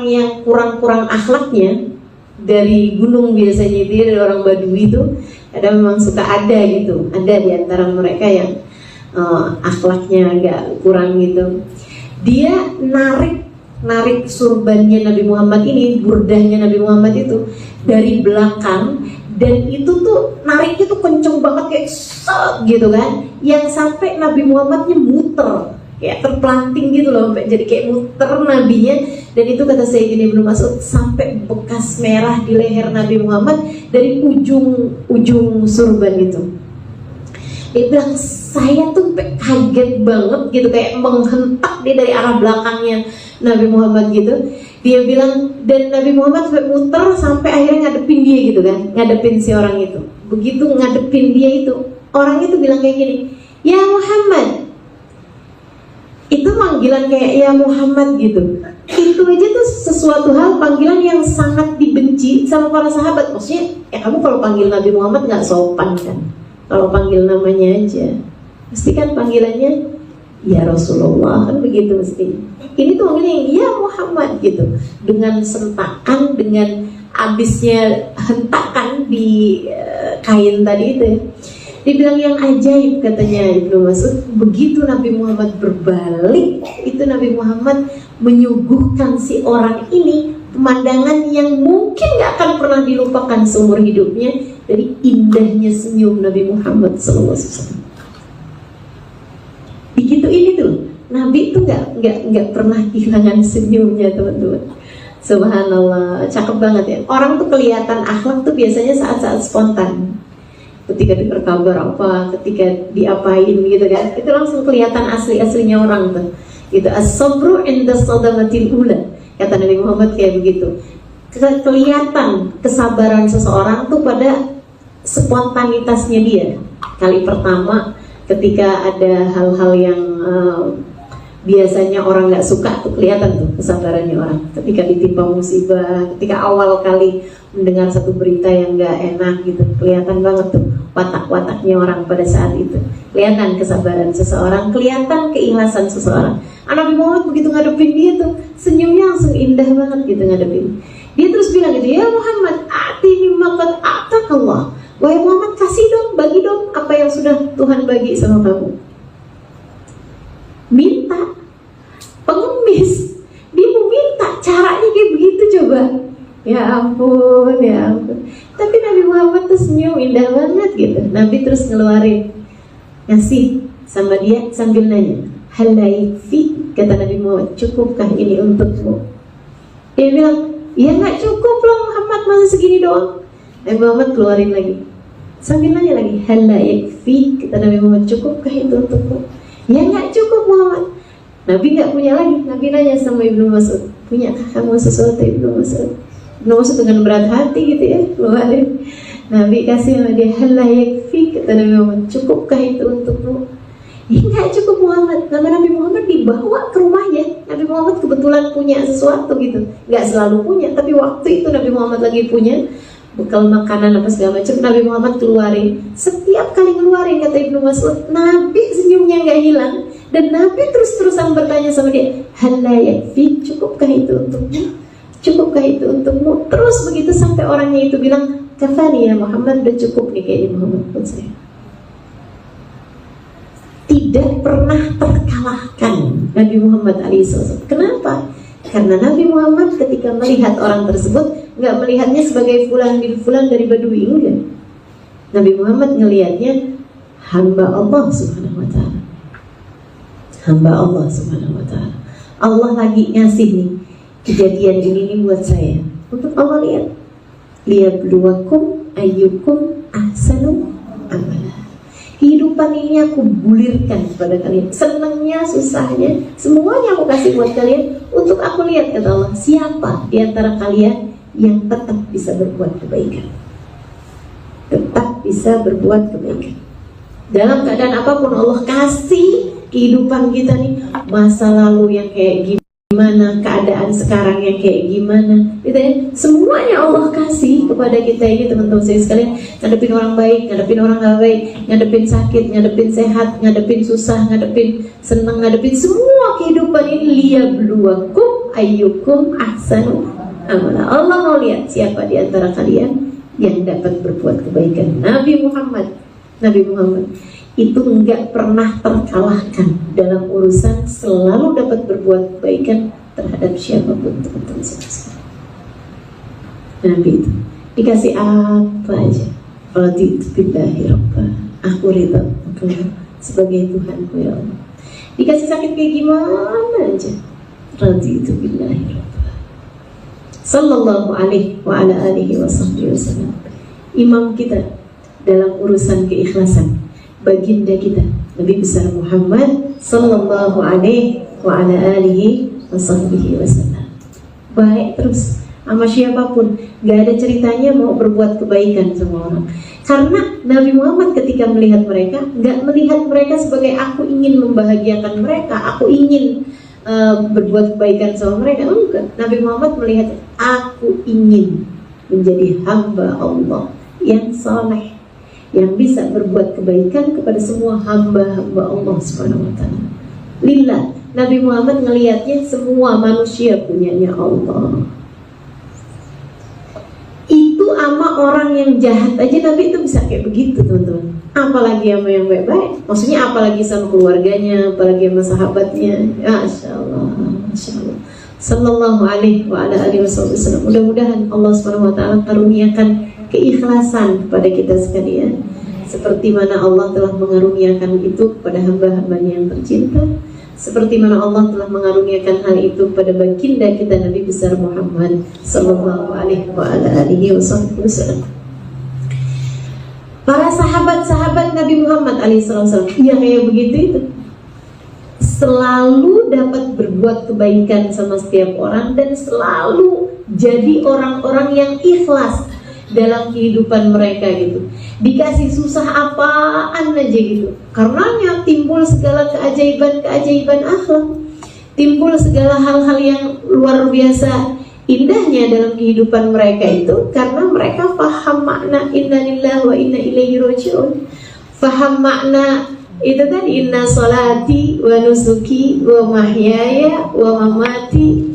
yang kurang akhlaknya dari gunung biasanya, dia dari orang Badui itu ada, memang suka ada gitu, ada di antara mereka yang akhlaknya agak kurang gitu. Dia narik surbannya Nabi Muhammad ini, burdahnya Nabi Muhammad itu dari belakang, dan itu tuh nariknya tuh kenceng banget kayak set gitu kan, yang sampai Nabi Muhammadnya muter kayak terpelanting gitu loh, sampai jadi kayak muter nabinya. Dan itu kata Sayyidina Ibnu Mas'ud, sampai bekas merah di leher Nabi Muhammad dari ujung surban itu. Dia bilang, saya tuh kaget banget gitu, kayak menghentak dia dari arah belakangnya Nabi Muhammad gitu. Dia bilang, dan Nabi Muhammad sampai muter sampai akhirnya ngadepin dia gitu kan, ngadepin si orang itu. Begitu ngadepin dia itu, orang itu bilang kayak gini, ya Muhammad. Itu panggilan kayak ya Muhammad gitu. Itu aja tuh sesuatu hal, panggilan yang sangat dibenci sama para sahabat. Maksudnya, ya kamu kalau panggil Nabi Muhammad nggak sopan kan, kalau panggil namanya aja. Pasti kan panggilannya ya Rasulullah, kan begitu mesti. Ini tuh manggilnya ya Muhammad gitu, dengan sentakan, dengan abisnya hentakan di kain tadi itu. Dibilang yang ajaib katanya Ibnu Mas'ud, begitu Nabi Muhammad berbalik, itu Nabi Muhammad menyuguhkan si orang ini pemandangan yang mungkin gak akan pernah dilupakan seumur hidupnya, dari indahnya senyum Nabi Muhammad SAW. Begitu ini tuh, Nabi itu nggak pernah kehilangan senyumnya, teman-teman. Subhanallah, cakep banget ya. Orang tuh kelihatan akhlak tuh biasanya saat-saat spontan. Ketika dengar kabar apa, ketika diapain gitu kan, itu langsung kelihatan asli-aslinya orang tuh. Gitu, as-sabru inda sadamatil ula, kata Nabi Muhammad kayak begitu. Kelihatan kesabaran seseorang tuh pada spontanitasnya dia. Kali pertama ketika ada hal-hal yang biasanya orang nggak suka, tuh kelihatan tuh kesabarannya orang. Ketika ditimpa musibah, ketika awal kali mendengar satu berita yang nggak enak gitu, kelihatan banget tuh watak-wataknya orang pada saat itu. Kelihatan kesabaran seseorang, kelihatan keikhlasan seseorang. Nabi Muhammad begitu ngadepin dia tuh, senyumnya langsung indah banget gitu ngadepin. Dia terus bilang gitu, ya Muhammad, atini maqad a'takallah. Wahai Muhammad, kasih dong, bagi dong apa yang sudah Tuhan bagi sama kamu. Minta, pengemis, dia mau minta, caranya kayak begitu coba. Ya ampun, ya ampun. Tapi Nabi Muhammad tuh senyum indah banget gitu. Nabi terus ngeluarin, ngasih sama dia sambil nanya, hal yakfi, kata Nabi Muhammad, cukupkah ini untukmu? Dia bilang, ya nggak cukup loh Muhammad, masa segini doang. Nabi Muhammad keluarin lagi sambil nanya lagi, hal yakfi, kata Nabi Muhammad, cukupkah itu untukmu? Ya nggak cukup Muhammad. Nabi nggak punya lagi. Nabi nanya sama Ibnu Mas'ud, punyakah kamu sesuatu Ibnu Mas'ud? Ibnu Mas'ud dengan berat hati gitu ya keluarin. Nabi kasih sama dia, hal yakfi, kata Nabi Muhammad, cukupkah itu untukmu? Ya nggak cukup Muhammad. Nama Nabi Muhammad dibawa ke rumahnya. Nabi Muhammad kebetulan punya sesuatu gitu. Nggak selalu punya, tapi waktu itu Nabi Muhammad lagi punya bekal makanan apa segala macam. Nabi Muhammad keluarin. Setiap kali keluarin, kata Ibnu Mas'ud, Nabi senyumnya nggak hilang. Dan Nabi terus-terusan bertanya sama dia, hal yakfi, cukupkah itu untukmu? Cukupkah itu untukmu? Terus begitu sampai orangnya itu bilang, kafani ya Muhammad, udah cukup nih kayaknya Muhammad buat saya. Tidak pernah terkalahkan Nabi Muhammad SAW. Kenapa? Karena Nabi Muhammad ketika melihat orang tersebut nggak melihatnya sebagai fulan bin fulan dari Badui, enggak. Nabi Muhammad ngelihatnya hamba Allah Subhanahu wa taala. Hamba Allah Subhanahu wa taala. Allah lagi ngasih nih kejadian ini nih buat saya. Untuk Allah lihat. Liyabluwakum ayyukum ahsanu amala. Kehidupan ini aku bulirkan kepada kalian, senangnya, susahnya, semuanya aku kasih buat kalian untuk aku lihat, kata Allah, siapa di antara kalian yang tetap bisa berbuat kebaikan. Tetap bisa berbuat kebaikan. Dalam keadaan apapun Allah kasih kehidupan kita nih, masa lalu yang kayak gimana, keadaan sekarang yang kayak gimana, gitu ya. Semuanya Allah kasih kepada kita ini, teman-teman saya sekalian. Ngadepin orang baik, ngadepin orang gak baik, ngadepin sakit, ngadepin sehat, ngadepin susah, ngadepin senang, ngadepin semua kehidupan ini. Liyabluwakum ayyukum ahsanu amala. Allah mau lihat siapa di antara kalian yang dapat berbuat kebaikan. Nabi Muhammad itu enggak pernah terkalahkan dalam urusan, selalu dapat berbuat kebaikan terhadap siapapun, teman-teman sekalian. Nabi itu dikasih apa aja, raditu billahi rabba, aku ridha sebagai Tuhanku ya Allah. Dikasih sakit kayak gimana aja, raditu billahi rabba. Sallallahu alaihi wa ala alihi wasallam. Imam kita dalam urusan keikhlasan, baginda kita Nabi besar Muhammad sallallahu alaihi wa ala alihi wasallam. Baik terus sama siapapun, gak ada ceritanya mau berbuat kebaikan sama orang. Karena Nabi Muhammad ketika melihat mereka, gak melihat mereka sebagai aku ingin membahagiakan mereka, aku ingin berbuat kebaikan sama mereka. Enggak, Nabi Muhammad melihat aku ingin menjadi hamba Allah yang saleh, yang bisa berbuat kebaikan kepada semua hamba-hamba Allah Subhanahu wa taala. lillah. Nabi Muhammad ngelihatnya semua manusia punyanya Allah. Itu sama orang yang jahat aja Nabi itu bisa kayak begitu, teman-teman. Apalagi sama yang baik-baik. Maksudnya apalagi sama keluarganya, apalagi sama sahabatnya. Masya Allah, Masya Allah. Sallallahu alaihi wa ala alihi wasallam. Mudah-mudahan Allah Subhanahu wa taala karuniakan keikhlasan kepada kita sekalian, seperti mana Allah telah mengaruniakan itu kepada hamba-hambanya yang tercinta, seperti mana Allah telah mengaruniakan hal itu pada baginda kita Nabi besar Muhammad sallallahu alaihi wa ala alihi wasallam. Para sahabat-sahabat Nabi Muhammad alaihi wasallam yang kayak begitu itu selalu dapat berbuat kebaikan sama setiap orang dan selalu jadi orang-orang yang ikhlas dalam kehidupan mereka gitu. Dikasih susah apaan aja gitu, karenanya timbul segala keajaiban-keajaiban akhlak, timbul segala hal-hal yang luar biasa indahnya dalam kehidupan mereka itu, karena mereka paham makna inna lillahi wa inna ilaihi raji'un. Paham makna itu tadi, inna salati wa nusuki wa mahyaya wa mamati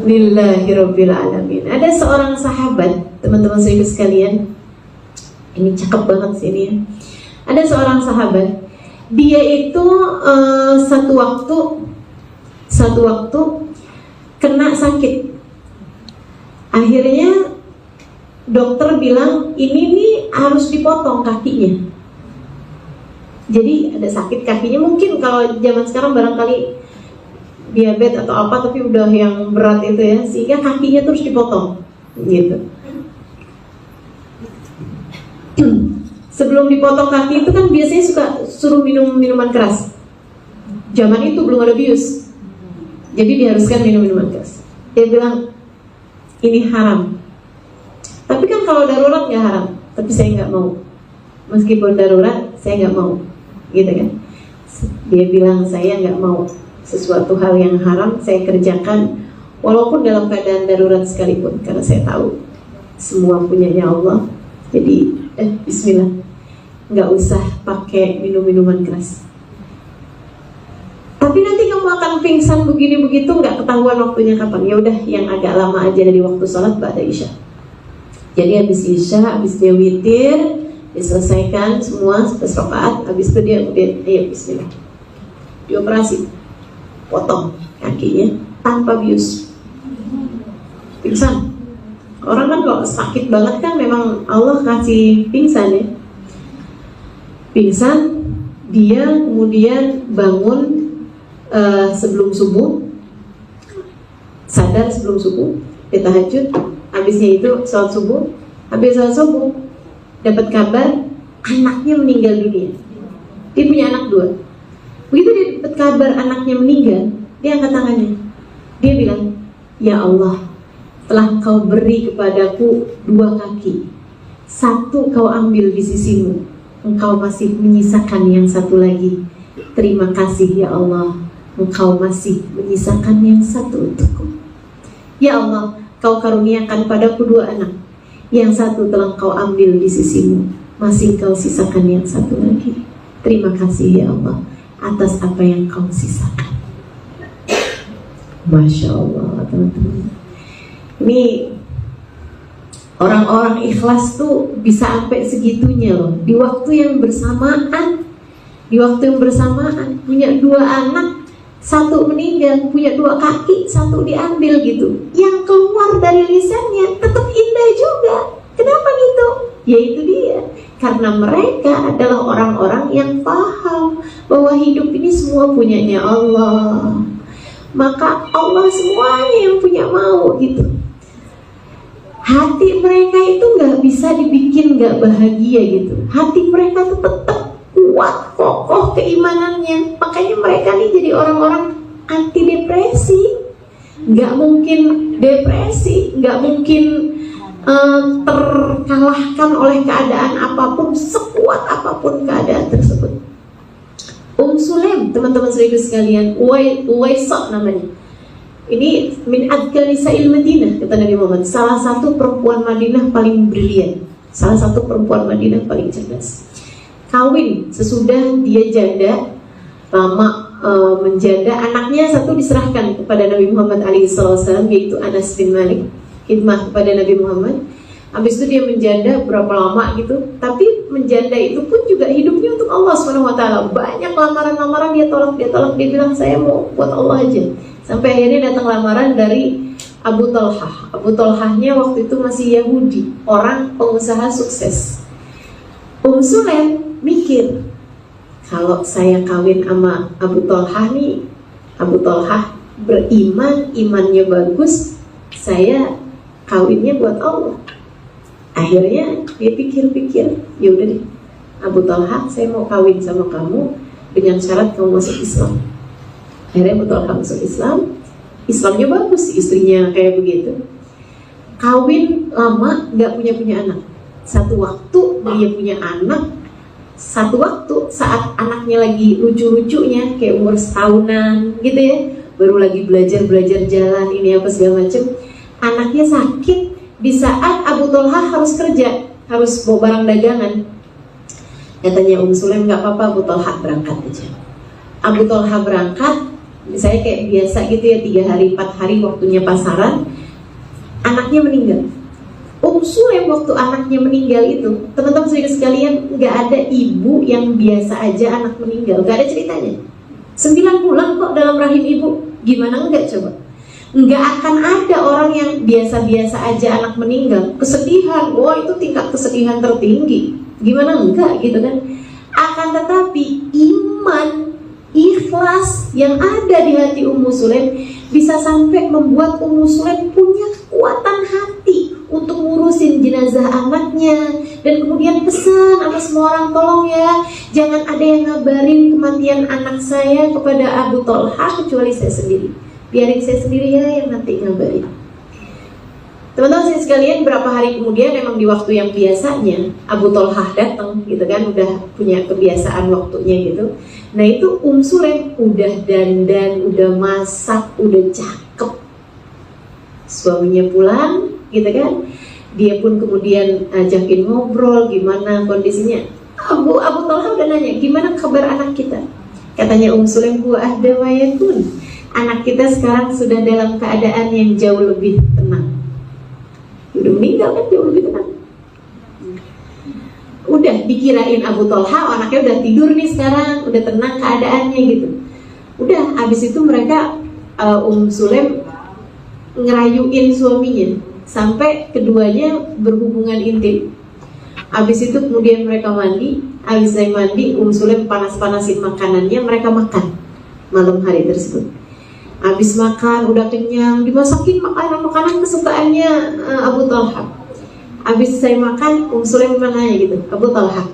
lillahi rabbil alamin. Ada seorang sahabat, teman-teman saudara sekalian, ini cakep banget sih ini ya. Ada seorang sahabat, dia itu satu waktu kena sakit. Akhirnya dokter bilang ini nih harus dipotong kakinya. Jadi ada sakit kakinya, mungkin kalau zaman sekarang barangkali diabetes atau apa, tapi udah yang berat itu ya, sehingga kakinya terus dipotong gitu. Sebelum dipotong kaki itu kan biasanya suka suruh minum minuman keras. Zaman itu belum ada bius, jadi diharuskan minum minuman keras. Dia bilang ini haram. Tapi kan kalau darurat nggak haram, tapi saya nggak mau. Meskipun darurat saya nggak mau, gitu kan. Dia bilang saya nggak mau sesuatu hal yang haram saya kerjakan walaupun dalam keadaan darurat sekalipun, karena saya tahu semua punyanya Allah. Jadi bismillah, nggak usah pakai minum-minuman keras. Tapi nanti kamu akan pingsan begini begitu, nggak ketahuan waktunya kapan. Ya udah, yang agak lama aja dari waktu sholat ba'da isya. Jadi habis isya, habis dia witir, diselesaikan semua 11 rakaat, habis itu dia ayo bismillah, dioperasi, potong kakinya tanpa bius. Pingsan. Orang kan kalau sakit banget kan memang Allah kasih pingsan ya. Pingsan, dia kemudian bangun sebelum subuh, sadar sebelum subuh, dia tahajud, habisnya itu sholat subuh, habis sholat subuh dapat kabar anaknya meninggal dunia. Dia punya anak 2. Begitu dia dapat kabar anaknya meninggal, dia angkat tangannya. Dia bilang, ya Allah, telah kau beri kepadaku 2 kaki, 1 kau ambil di sisimu, engkau masih menyisakan yang 1 lagi. Terima kasih ya Allah, engkau masih menyisakan yang 1 untukku. Ya Allah, kau karuniakan padaku 2 anak, yang 1 telah kau ambil di sisimu, masih kau sisakan yang 1 lagi. Terima kasih ya Allah atas apa yang kau sisakan. Masya Allah, teman-teman. Ini orang-orang ikhlas tuh bisa sampai segitunya loh. Di waktu yang bersamaan, punya 2 anak, 1 meninggal, punya 2 kaki, 1 diambil gitu. Yang keluar dari lisannya tetap indah juga. Kenapa gitu? Ya itu dia, karena mereka adalah orang-orang yang paham bahwa hidup ini semua punyanya Allah. Maka Allah semuanya yang punya mau gitu. Hati mereka itu gak bisa dibikin gak bahagia gitu. Hati mereka tuh tetap kuat, kokoh keimanannya. Makanya mereka nih jadi orang-orang anti depresi. Gak mungkin depresi, gak mungkin terkalahkan oleh keadaan apapun, sekuat apapun keadaan tersebut. Sulaim, teman-teman saudara sekalian, Uwaisa namanya. Ini min adka nisa'il Madinah, kata Nabi Muhammad, salah satu perempuan Madinah paling brilian, salah satu perempuan Madinah paling cerdas. Kawin sesudah dia janda, lama menjanda. Anaknya satu diserahkan kepada Nabi Muhammad SAW, yaitu Anas bin Malik, khidmah kepada Nabi Muhammad. Habis itu dia menjanda berapa lama gitu. Tapi menjanda itu pun juga hidupnya untuk Allah SWT. Banyak lamaran-lamaran dia tolak. Dia bilang saya mau buat Allah aja. Sampai akhirnya datang lamaran dari Abu Talhah. Abu Talhahnya waktu itu masih Yahudi, orang pengusaha sukses. Sulaim mikir, kalau saya kawin sama Abu Talhah nih, Abu Talhah beriman, imannya bagus, saya kawinnya buat Allah. Akhirnya dia pikir-pikir, ya udah deh, Abu Talhah, saya mau kawin sama kamu dengan syarat kamu masuk Islam. Akhirnya Abu Talhah masuk Islam. Islamnya bagus, istrinya kayak begitu. Kawin lama, gak punya anak. Satu waktu dia punya anak. Satu waktu saat anaknya lagi lucu-lucunya, kayak umur setahunan gitu ya, baru lagi belajar jalan, ini apa segala macam. Anaknya sakit di saat Abu Talhah harus kerja, harus bawa barang dagangan. Katanya Sulaim, gak apa-apa, Abu Talhah berangkat aja. Abu Talhah berangkat, misalnya kayak biasa gitu ya, 3 hari 4 hari waktunya pasaran. Anaknya meninggal. Sulaim waktu anaknya meninggal itu, teman-teman saudara sekalian, gak ada ibu yang biasa aja anak meninggal, gak ada ceritanya. 9 bulan kok dalam rahim ibu, gimana enggak coba? Nggak akan ada orang yang biasa-biasa aja anak meninggal. Kesedihan, wah itu tingkat kesedihan tertinggi. Gimana enggak gitu kan? Akan tetapi iman, ikhlas yang ada di hati Ummu Sulaim bisa sampai membuat Ummu Sulaim punya kekuatan hati untuk ngurusin jenazah anaknya. Dan kemudian pesan sama semua orang, tolong ya, jangan ada yang ngabarin kematian anak saya kepada Abu Talhah kecuali saya sendiri. Biarin saya sendiri ya yang nanti ngabarin. Teman-teman saya sekalian, berapa hari kemudian, memang di waktu yang biasanya Abu Talhah datang gitu kan, udah punya kebiasaan waktunya gitu. Nah itu Sulaim udah dandan, udah masak, udah cakep. Suaminya pulang gitu kan, dia pun kemudian ajakin ngobrol gimana kondisinya. Abu Talhah udah nanya, gimana kabar anak kita? Katanya Sulaim, huwa ahda wa yakun. Anak kita sekarang sudah dalam keadaan yang jauh lebih tenang. Udah meninggal kan, jauh lebih tenang. Udah dikirain Abu Talhah anaknya udah tidur nih sekarang, udah tenang keadaannya gitu. Udah, abis itu mereka Sulaim ngerayuin suaminya sampai keduanya berhubungan intim. Abis itu kemudian mereka mandi. Abis dari mandi, Sulaim panas-panasin makanannya, mereka makan malam hari tersebut. Habis makan, udah kenyang, dimasakin makanan kesukaannya Abu Talhah. Habis saya makan, Sulaim nanya gitu, Abu Talhah,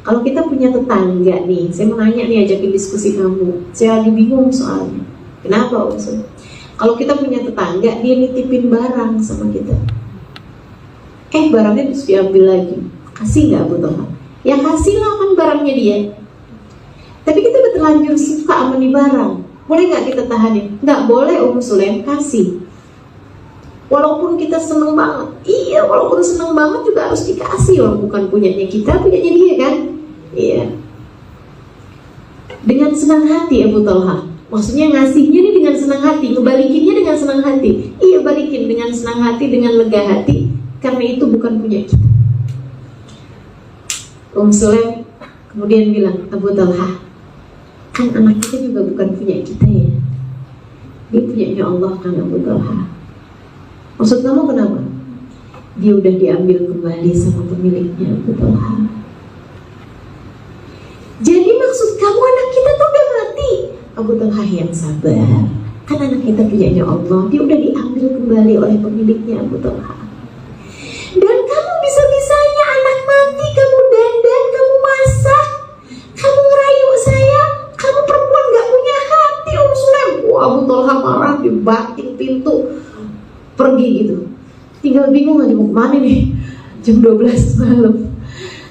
kalau kita punya tetangga nih, saya mau nanya nih, ajakin diskusi kamu. Saya lagi bingung soalnya. Kenapa Sulaim? Kalau kita punya tetangga, dia nitipin barang sama kita. Barangnya terus diambil lagi. Kasih nggak Abu Talhah? Ya kasih lah, kan barangnya dia. Tapi kita udah terlanjur suka sama nih barang. Boleh nggak kita tahanin? Nggak boleh Sulaim, kasih. Walaupun kita seneng banget, iya, walaupun seneng banget juga harus dikasih. Orang bukan punyanya kita, punyanya dia kan. Iya. Dengan senang hati Abu Talhah. Maksudnya ngasihnya nih dengan senang hati, ngebalikinnya dengan senang hati. Iya, balikin dengan senang hati, dengan lega hati, karena itu bukan punya kita. Sulaim kemudian bilang, Abu Talhah, kan anak kita juga bukan punya kita ya, dia punyanya Allah kan Abu Talhah. Maksud kamu kenapa? Dia udah diambil kembali sama pemiliknya Abu Talhah. Jadi maksud kamu anak kita tuh udah mati? Abu Talhah, yang sabar, kan anak kita punyanya Allah, dia udah diambil kembali oleh pemiliknya Abu Talhah. Dan kamu bisa-bisanya anak mati, kamu dandan, kamu masak, kamu ngerayu saya, kamu perempuan gak punya hati Sulaim. Wah, Abu Talhah marah, dibanting pintu, pergi gitu. Tinggal bingung aja mau kemana nih, jam 12 malam.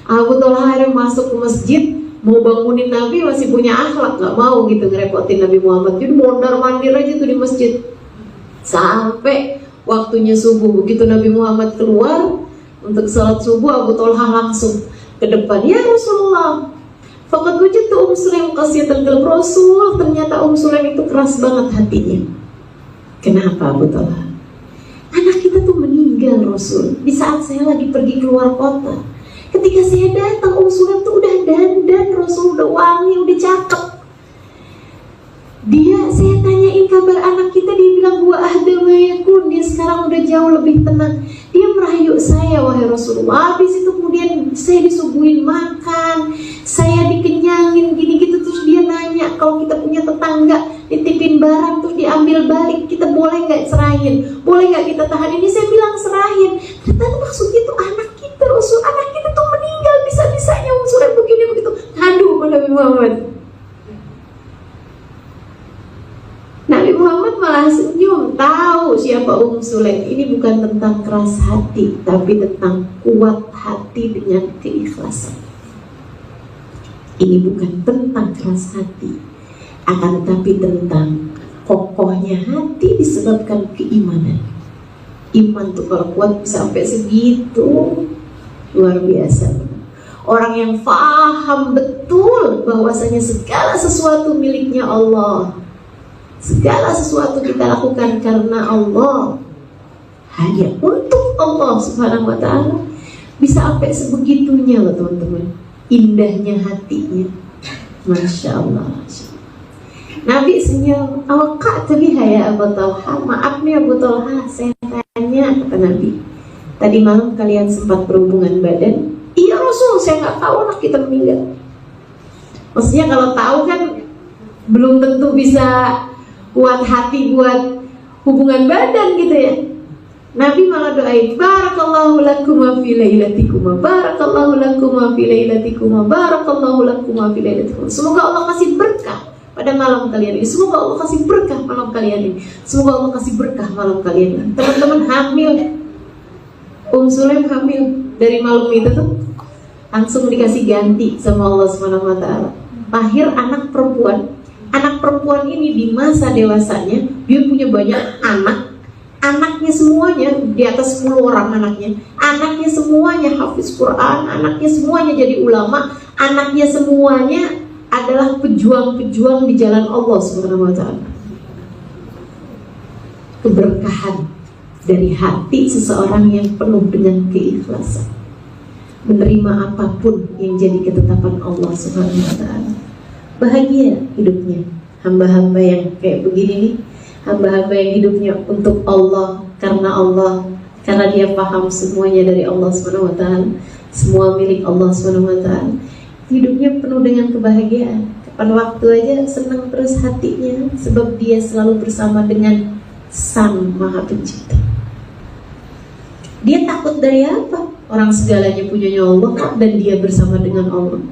Abu Talhah yang masuk ke masjid, mau bangunin Nabi, masih punya akhlak, gak mau gitu ngerepotin Nabi Muhammad. Jadi mondar-mandir aja tuh di masjid sampai waktunya subuh. Begitu Nabi Muhammad keluar untuk sholat subuh, Abu Talhah langsung ke depan, ya Rasulullah, Faqad wajadtu Sulaim qasiyatal qalb. Rasul, ternyata Sulaim itu keras banget hatinya. Kenapa Abu Talha? Anak kita tuh meninggal Rasul di saat saya lagi pergi keluar kota. Ketika saya datang, Sulaim tuh udah dandan Rasul, udah wangi, udah cakep. Saya tanyain kabar anak kita, dia bilang wa ahda wa yakun, dia sekarang udah jauh lebih tenang. Dia merayu saya, wahai Rasulullah. Habis itu kemudian saya disuguhin makan, saya dikenyangin gini gitu. Terus dia nanya, kalau kita punya tetangga nitipin barang terus diambil balik, kita boleh nggak serahin? Boleh nggak kita tahan? Ini saya bilang serahin. Ternyata maksudnya itu anak kita Rasul, anak kita tuh meninggal bisa-bisanya Sulaim begini begitu. Aduh Nabi Muhammad. Nabi Muhammad malah senyum, tahu siapa Sulaim. Ini bukan tentang keras hati, tapi tentang kuat hati dengan keikhlasan. Ini bukan tentang keras hati, akan tetapi tentang kokohnya hati disebabkan keimanan. Iman tuh kalau kuat bisa sampai segitu, luar biasa. Orang yang paham betul bahwasanya segala sesuatu miliknya Allah, segala sesuatu kita lakukan karena Allah, hanya untuk Allah Subhanahu wa ta'ala, bisa sampai sebegitunya loh teman-teman. Indahnya hatinya, Masya Allah. Nabi senyum, awak biha ya Abu Talha. Maaf nih Abu Talha, saya tanya, kata Nabi, tadi malam kalian sempat berhubungan badan? Iya Rasul, saya nggak tahu anak kita meninggal. Maksudnya kalau tahu kan belum tentu bisa kuat hati buat hubungan badan gitu ya. Nabi malah doain, barakallahu lakuma fi lailatikuma, barakallahu lakuma fi lailatikuma, barakallahu lakuma fi lailatikuma. Semoga Allah kasih berkah pada malam kalian ini. Semoga Allah kasih berkah malam kalian ini. Semoga Allah kasih berkah malam kalian ini. Teman-teman hamil, Sulaim hamil dari malam itu tuh langsung dikasih ganti sama Allah Subhanahu wa ta'ala. Lahir anak perempuan. Anak perempuan ini di masa dewasanya dia punya banyak anak. Anaknya semuanya di atas 10 orang anaknya. Anaknya semuanya hafiz Quran, anaknya semuanya jadi ulama, anaknya semuanya adalah pejuang-pejuang di jalan Allah Subhanahu wa ta'ala. Keberkahan dari hati seseorang yang penuh dengan keikhlasan, menerima apapun yang jadi ketetapan Allah Subhanahu wa ta'ala. Bahagia hidupnya hamba-hamba yang kayak begini nih, hamba-hamba yang hidupnya untuk Allah, karena dia paham semuanya dari Allah Subhanahu wa ta'ala, semua milik Allah Subhanahu wa ta'ala. Hidupnya penuh dengan kebahagiaan, kapan waktu aja senang terus hatinya, sebab dia selalu bersama dengan Sang Maha Pencipta. Dia takut dari apa? Orang segalanya punyanya Allah dan dia bersama dengan Allah.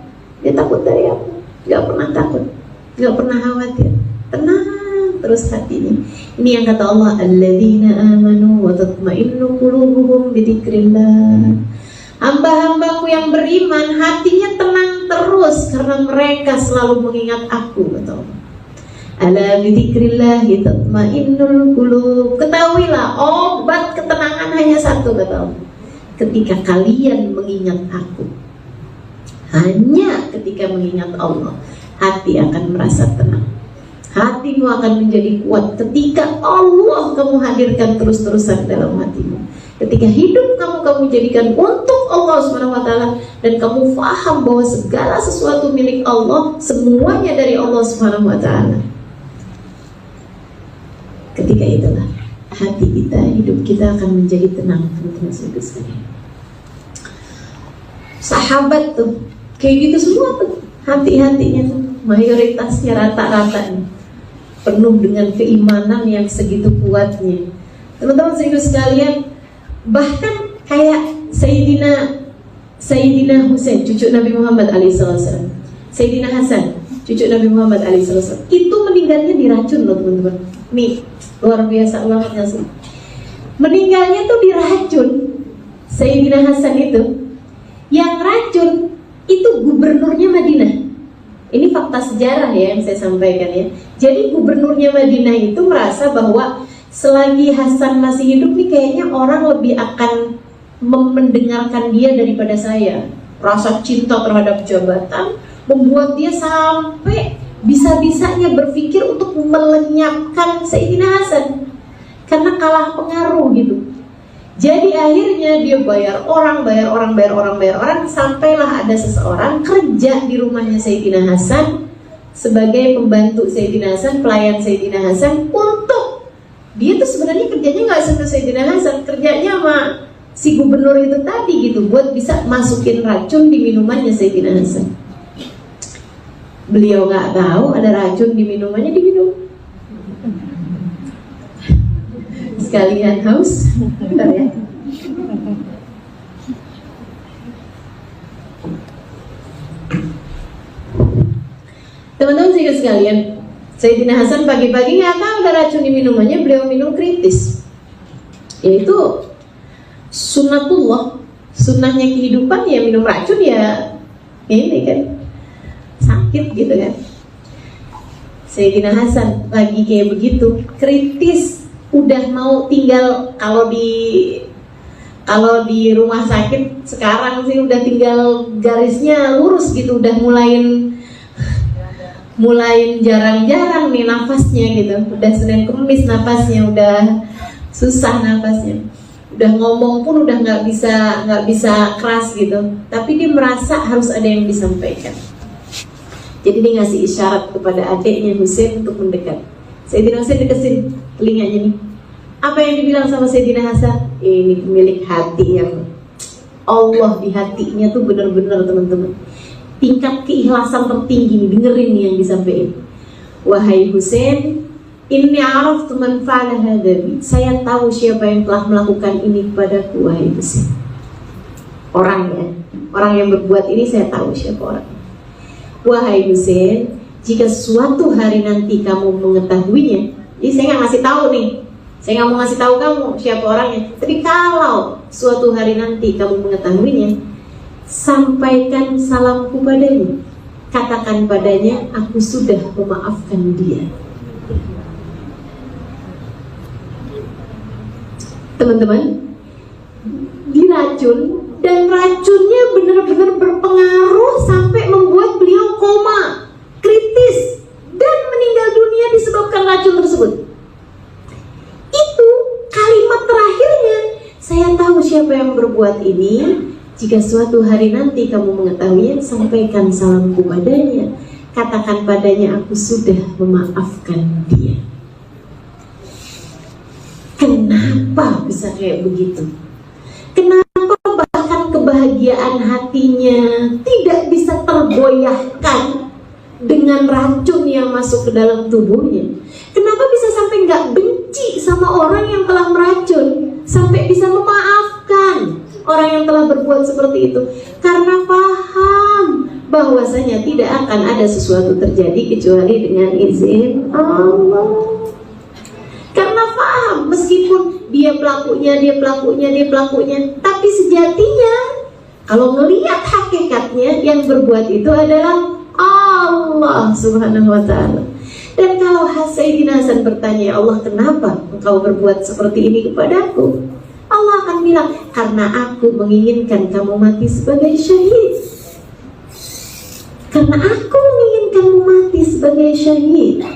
Dia takut dari apa? Gak pernah takut, gak pernah khawatir, tenang terus hatinya. Ini yang kata Allah, alladzina amanu wa tatma'innu qulubuhum bidzikrillah. Hamba-hambaku yang beriman hatinya tenang terus karena mereka selalu mengingat aku, kata Allah. Ala bidzikrillah tatma'innul qulub. Ketahuilah obat ketenangan hanya satu, kata Allah, ketika kalian mengingat aku. Hanya ketika mengingat Allah, hati akan merasa tenang. Hatimu akan menjadi kuat ketika Allah kamu hadirkan terus-terusan dalam hatimu. Ketika hidup kamu jadikan untuk Allah Subhanahu wa ta'ala, dan kamu faham bahwa segala sesuatu milik Allah, semuanya dari Allah Subhanahu wa ta'ala. Ketika itulah hati kita, hidup kita akan menjadi tenang, teman-teman sekalian. Sahabat tuh kayak gitu semua tuh, hati-hatinya tuh mayoritasnya rata-rata nih, penuh dengan keimanan yang segitu kuatnya. Teman-teman sekalian, bahkan kayak Sayyidina Husain, cucu Nabi Muhammad alaihissalam, Sayyidina Hasan, cucu Nabi Muhammad alaihissalam, itu meninggalnya diracun loh teman-teman. Nih luar biasa banget ya sih. Meninggalnya tuh diracun. Sayyidina Hasan itu, yang racun itu gubernurnya Madinah. Ini fakta sejarah ya yang saya sampaikan ya. Jadi gubernurnya Madinah itu merasa bahwa selagi Hasan masih hidup nih, kayaknya orang lebih akan mendengarkan dia daripada saya. Rasa cinta terhadap jabatan, membuat dia sampai bisa-bisanya berpikir untuk melenyapkan Sayyidina Hasan karena kalah pengaruh gitu. Jadi akhirnya dia bayar orang, sampailah ada seseorang kerja di rumahnya Sayyidina Hasan sebagai pembantu Sayyidina Hasan, pelayan Sayyidina Hasan. Untuk dia tuh sebenarnya kerjanya nggak sama Sayyidina Hasan, kerjanya sama si gubernur itu tadi gitu, buat bisa masukin racun di minumannya Sayyidina Hasan. Beliau nggak tahu ada racun di minumannya, diminum. Sekalian haus, bentar ya. Teman-teman sekalian, Sayyidina Hasan pagi-pagi nggak tahu ada racun di minumannya, beliau minum kritis. Yaitu sunnatullah, sunnahnya kehidupan ya minum racun ya ini kan sakit gitu kan. Sayyidina Hasan lagi kayak begitu, kritis, udah mau tinggal kalau di rumah sakit sekarang sih udah tinggal garisnya lurus gitu, udah mulai jarang-jarang nih nafasnya gitu, udah Senin Kemis nafasnya udah susah nafasnya, udah ngomong pun udah nggak bisa keras gitu, tapi dia merasa harus ada yang disampaikan. Jadi dia ngasih isyarat kepada adiknya Husain untuk mendekat. Sayyidina Husain deketin telinganya nih. Apa yang dibilang sama Sayyidina Hasan? Ini pemilik hati yang Allah di hatinya tuh benar-benar teman-teman. Tingkat keikhlasan tertinggi nih, dengerin nih yang disampaikan. Wahai Husain, inni araftu man fa'ala hadza bi. Saya tahu siapa yang telah melakukan ini kepadaku, wahai Husain. Orang yang berbuat ini saya tahu siapa orangnya. Wahai Husain, jika suatu hari nanti kamu mengetahuinya, jadi saya nggak ngasih tahu nih, saya nggak mau ngasih tahu kamu siapa orangnya. Tapi kalau suatu hari nanti kamu mengetahuinya, sampaikan salamku padanya, katakan padanya, aku sudah memaafkan dia. Teman-teman, diracun dan racunnya benar-benar berpengaruh sampai membuat beliau koma, kritis, dan meninggal dunia disebabkan racun tersebut. Itu kalimat terakhirnya, saya tahu siapa yang berbuat ini. Jika suatu hari nanti kamu mengetahuinya, sampaikan salamku padanya, katakan padanya aku sudah memaafkan dia. Kenapa bisa kayak begitu? Kenapa bahkan kebahagiaan hatinya tidak bisa tergoyahkan dengan racun yang masuk ke dalam tubuhnya? Kenapa bisa sampai nggak benci sama orang yang telah meracun, sampai bisa memaafkan orang yang telah berbuat seperti itu? Karena paham bahwasanya tidak akan ada sesuatu terjadi kecuali dengan izin Allah. Karena paham, meskipun dia pelakunya, tapi sejatinya kalau ngelihat hakikatnya yang berbuat itu adalah Allah Subhanahu wa ta'ala. Dan kalau Sayyidina Hasan bertanya, ya Allah, kenapa engkau berbuat seperti ini kepadaku? Allah akan bilang, karena aku menginginkan kamu mati sebagai syahid. Karena aku menginginkanmu mati sebagai syahid.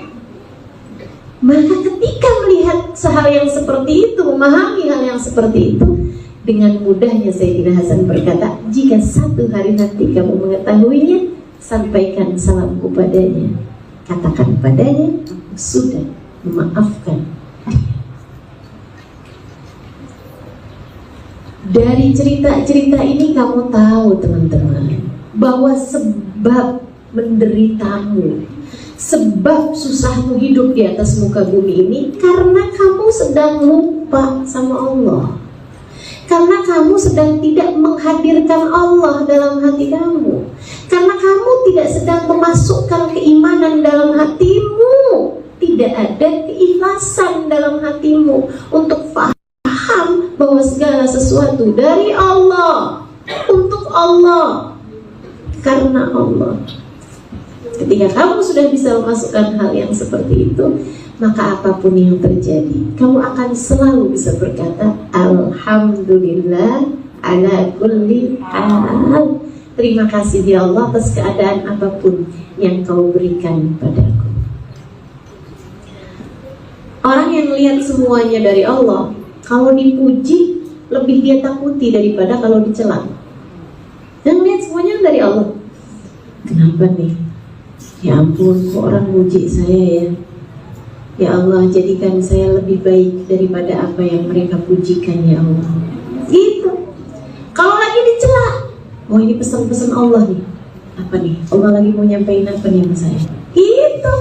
Maka ketika melihat hal yang seperti itu, memahami hal yang seperti itu, dengan mudahnya Sayyidina Hasan berkata, jika satu hari nanti kamu mengetahuinya, sampaikan salamku padanya, katakan padanya, aku sudah memaafkan dia. Dari cerita-cerita ini kamu tahu teman-teman, bahwa sebab menderitamu, sebab susahmu hidup di atas muka bumi ini karena kamu sedang lupa sama Allah, karena kamu sedang tidak menghadirkan Allah dalam hati kamu, karena kamu tidak sedang memasukkan keimanan dalam hatimu, tidak ada keikhlasan dalam hatimu untuk paham bahwa segala sesuatu dari Allah, untuk Allah, karena Allah. Ketika kamu sudah bisa memasukkan hal yang seperti itu, maka apapun yang terjadi, kamu akan selalu bisa berkata, Alhamdulillah ala kulli hal. terima kasih ya Allah atas keadaan apapun yang kau berikan padaku. Orang yang lihat semuanya dari Allah, kalau dipuji lebih dia takuti daripada kalau dicela. Dan lihat semuanya dari Allah. Kenapa nih? Ya ampun, kok orang muji saya ya? Ya Allah, jadikan saya lebih baik daripada apa yang mereka pujikan ya Allah. Gitu. Kalau lagi dicela, oh ini pesan-pesan Allah nih. Apa nih? Allah lagi mau nyampein apa nih sama saya? Gitu.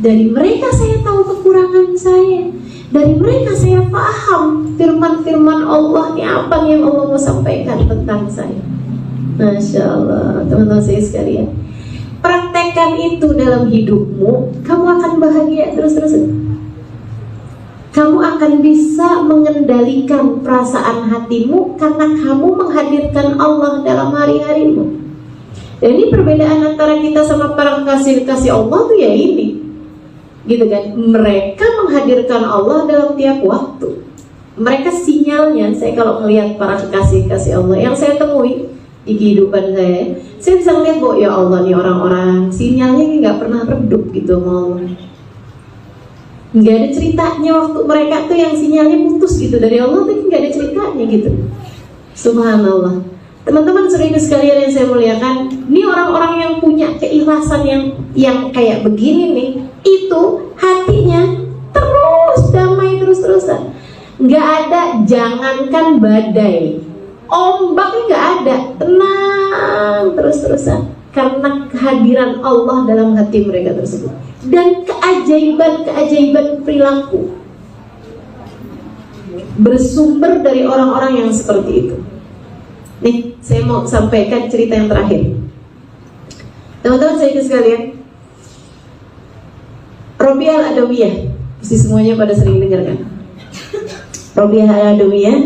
Dari mereka saya tahu kekurangan saya. Dari mereka saya paham firman-firman Allah nih, apa nih yang Allah mau sampaikan tentang saya. Masya Allah, teman-teman saya sekalian, praktekkan itu dalam hidupmu, kamu akan bahagia terus-terusan. Kamu akan bisa mengendalikan perasaan hatimu karena kamu menghadirkan Allah dalam hari-harimu. Dan ini perbedaan antara kita sama para kasih Allah tuh ya ini, gitu kan? Mereka menghadirkan Allah dalam tiap waktu. Mereka sinyalnya, saya kalau melihat para kekasih Allah yang saya temui di kehidupan saya bisa melihat bahwa ya Allah nih orang-orang sinyalnya nggak pernah redup gitu sama Allah. Nggak ada ceritanya waktu mereka tuh yang sinyalnya putus gitu dari Allah tuh nggak ada ceritanya gitu. Subhanallah. Teman-teman saudara sekalian yang saya muliakan, ini orang-orang yang punya keikhlasan yang kayak begini nih, itu hatinya terus damai terus-terusan. Nggak ada, jangankan badai, ombaknya nggak ada, tenang terus-terusan karena kehadiran Allah dalam hati mereka tersebut dan keajaiban perilaku bersumber dari orang-orang yang seperti itu. Nih, saya mau sampaikan cerita yang terakhir. Teman-teman saya sekalian, Robiah Al-Adawiyah, pasti semuanya pada sering dengar kan? Robiah Al-Adawiyah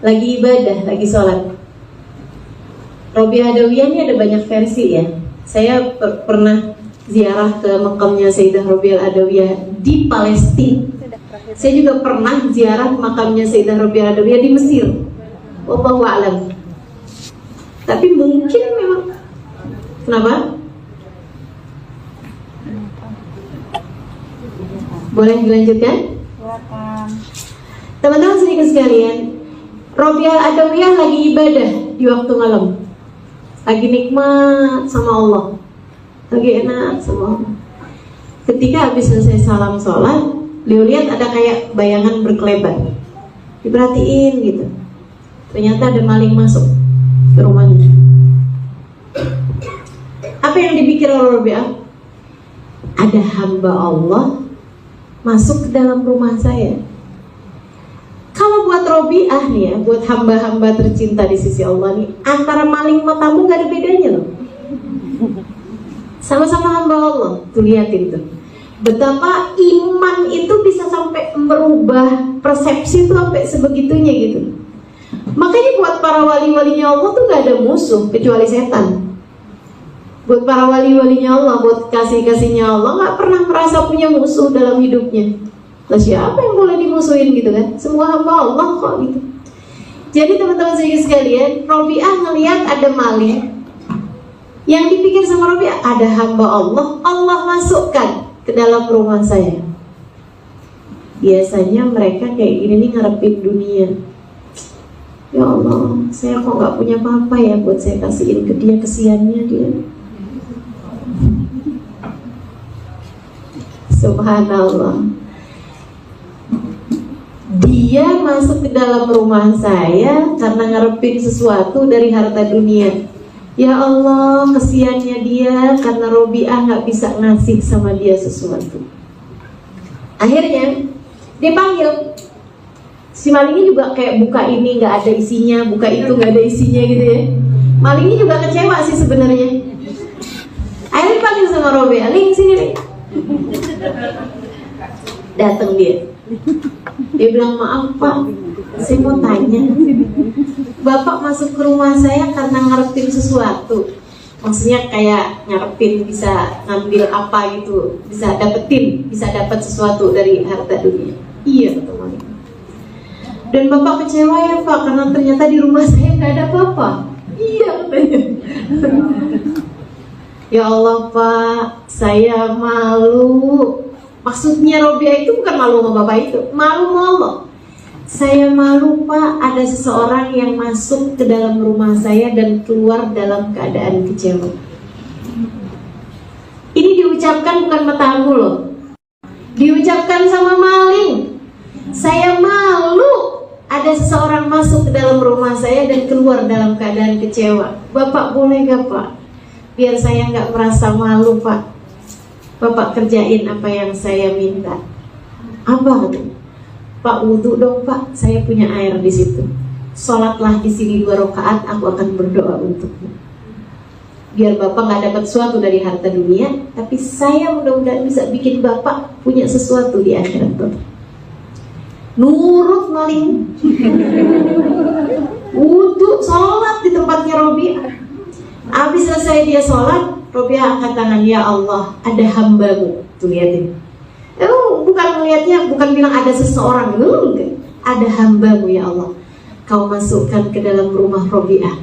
lagi ibadah, lagi sholat. Robiah Al-Adawiyah ini ada banyak versi ya. Saya pernah ziarah ke makamnya Sayyidah Robiah Al-Adawiyah di Palestina. Saya juga pernah ziarah makamnya Sayyidah Robiah Al-Adawiyah di Mesir. Wallahu a'lam. Tapi mungkin memang, kenapa? Boleh dilanjutkan? Teman-teman sedikit sekalian, Robiah Al-Adawiyah lagi ibadah di waktu malam, lagi nikmat sama Allah, lagi enak sama Allah. Ketika habis selesai salam sholat, beliau lihat ada kayak bayangan berkelebat. Diperhatiin gitu, ternyata ada maling masuk ke rumahnya. Apa yang dipikir oleh Robiah? Ada hamba Allah masuk ke dalam rumah saya. Kalau buat Robiah nih ya, buat hamba-hamba tercinta di sisi Allah nih, antara maling matamu gak ada bedanya loh. Sama-sama hamba Allah. Tuh lihatin tuh, betapa iman itu bisa sampai merubah persepsi tuh sampai sebegitunya gitu. Makanya buat para wali-walinya Allah tuh gak ada musuh kecuali setan. Buat para wali-walinya Allah, buat kasih-kasihnya Allah, gak pernah merasa punya musuh dalam hidupnya. Lah siapa yang boleh dimusuhin gitu kan? Semua hamba Allah kok gitu. Jadi teman-teman sekalian, Robiah ngelihat ada maling. Yang dipikir sama Robiah, ada hamba Allah, Allah masukkan ke dalam rumah saya. Biasanya mereka kayak gini nih ngarepin dunia. Ya Allah, saya kok gak punya apa-apa ya buat saya kasihin ke dia, kesiannya dia. Subhanallah. Dia masuk ke dalam rumah saya karena ngarepin sesuatu dari harta dunia. Ya Allah, kesiannya dia karena Robiah gak bisa ngasih sama dia sesuatu. Akhirnya dia panggil. Si malingnya juga kayak buka ini nggak ada isinya, buka itu nggak ada isinya gitu ya. Malingnya juga kecewa sih sebenarnya. Akhirnya panggil sama Robiah, "Ling, sini nih." Datang dia. Dia bilang, "Maaf Pak, saya mau tanya. Bapak masuk ke rumah saya karena ngarepin sesuatu. Maksudnya kayak ngarepin bisa ngambil apa gitu, bisa dapat sesuatu dari harta dunia." Iya, kata maling. Dan Bapak kecewa ya Pak, karena ternyata di rumah saya nggak ada apa-apa. Iya katanya. Ya Allah Pak, saya malu. Maksudnya Robiah itu bukan malu sama bapak itu, malu sama Allah. Saya malu Pak, ada seseorang yang masuk ke dalam rumah saya dan keluar dalam keadaan kecewa. Ini diucapkan bukan matamu loh, diucapkan sama maling. Saya malu ada seseorang masuk ke dalam rumah saya dan keluar dalam keadaan kecewa. Bapak boleh gak Pak? Biar saya nggak merasa malu Pak, Bapak kerjain apa yang saya minta. Apa tuh? Pak, wudhu dong Pak, saya punya air di situ. Sholatlah di sini 2 rakaat, aku akan berdoa untukmu. Biar Bapak nggak dapat sesuatu dari harta dunia, tapi saya mudah-mudahan bisa bikin Bapak punya sesuatu di akhirat Bapak. Nurut maling. Wudhu, sholat di tempatnya Robiah. Habis selesai dia sholat, Robiah angkat tangan, ya Allah, ada hambamu. Tuh liatin. Bukan melihatnya, bukan bilang ada seseorang, ada hambamu ya Allah. Kau masukkan ke dalam rumah Robiah.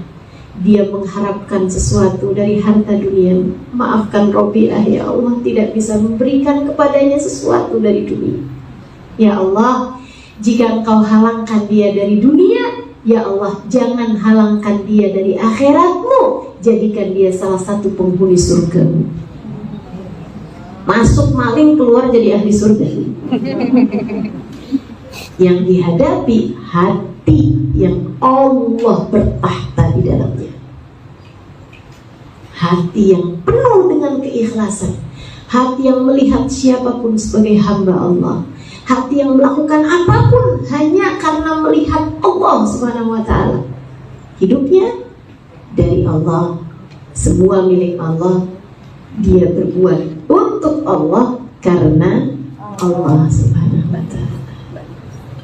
Dia mengharapkan sesuatu dari harta dunia. Maafkan Robiah ya Allah, tidak bisa memberikan kepadanya sesuatu dari dunia. Ya Allah, jika Engkau halangkan dia dari dunia, ya Allah, jangan halangkan dia dari akhiratmu. Jadikan dia salah satu penghuni surga. Masuk maling, keluar jadi ahli surga. Yang dihadapi hati yang Allah bertahta di dalamnya. Hati yang penuh dengan keikhlasan. Hati yang melihat siapapun sebagai hamba Allah. Hati yang melakukan apapun hanya karena melihat Allah Subhanahu wa ta'ala. Hidupnya dari Allah, semua milik Allah. Dia berbuat untuk Allah karena Allah Subhanahu wa ta'ala.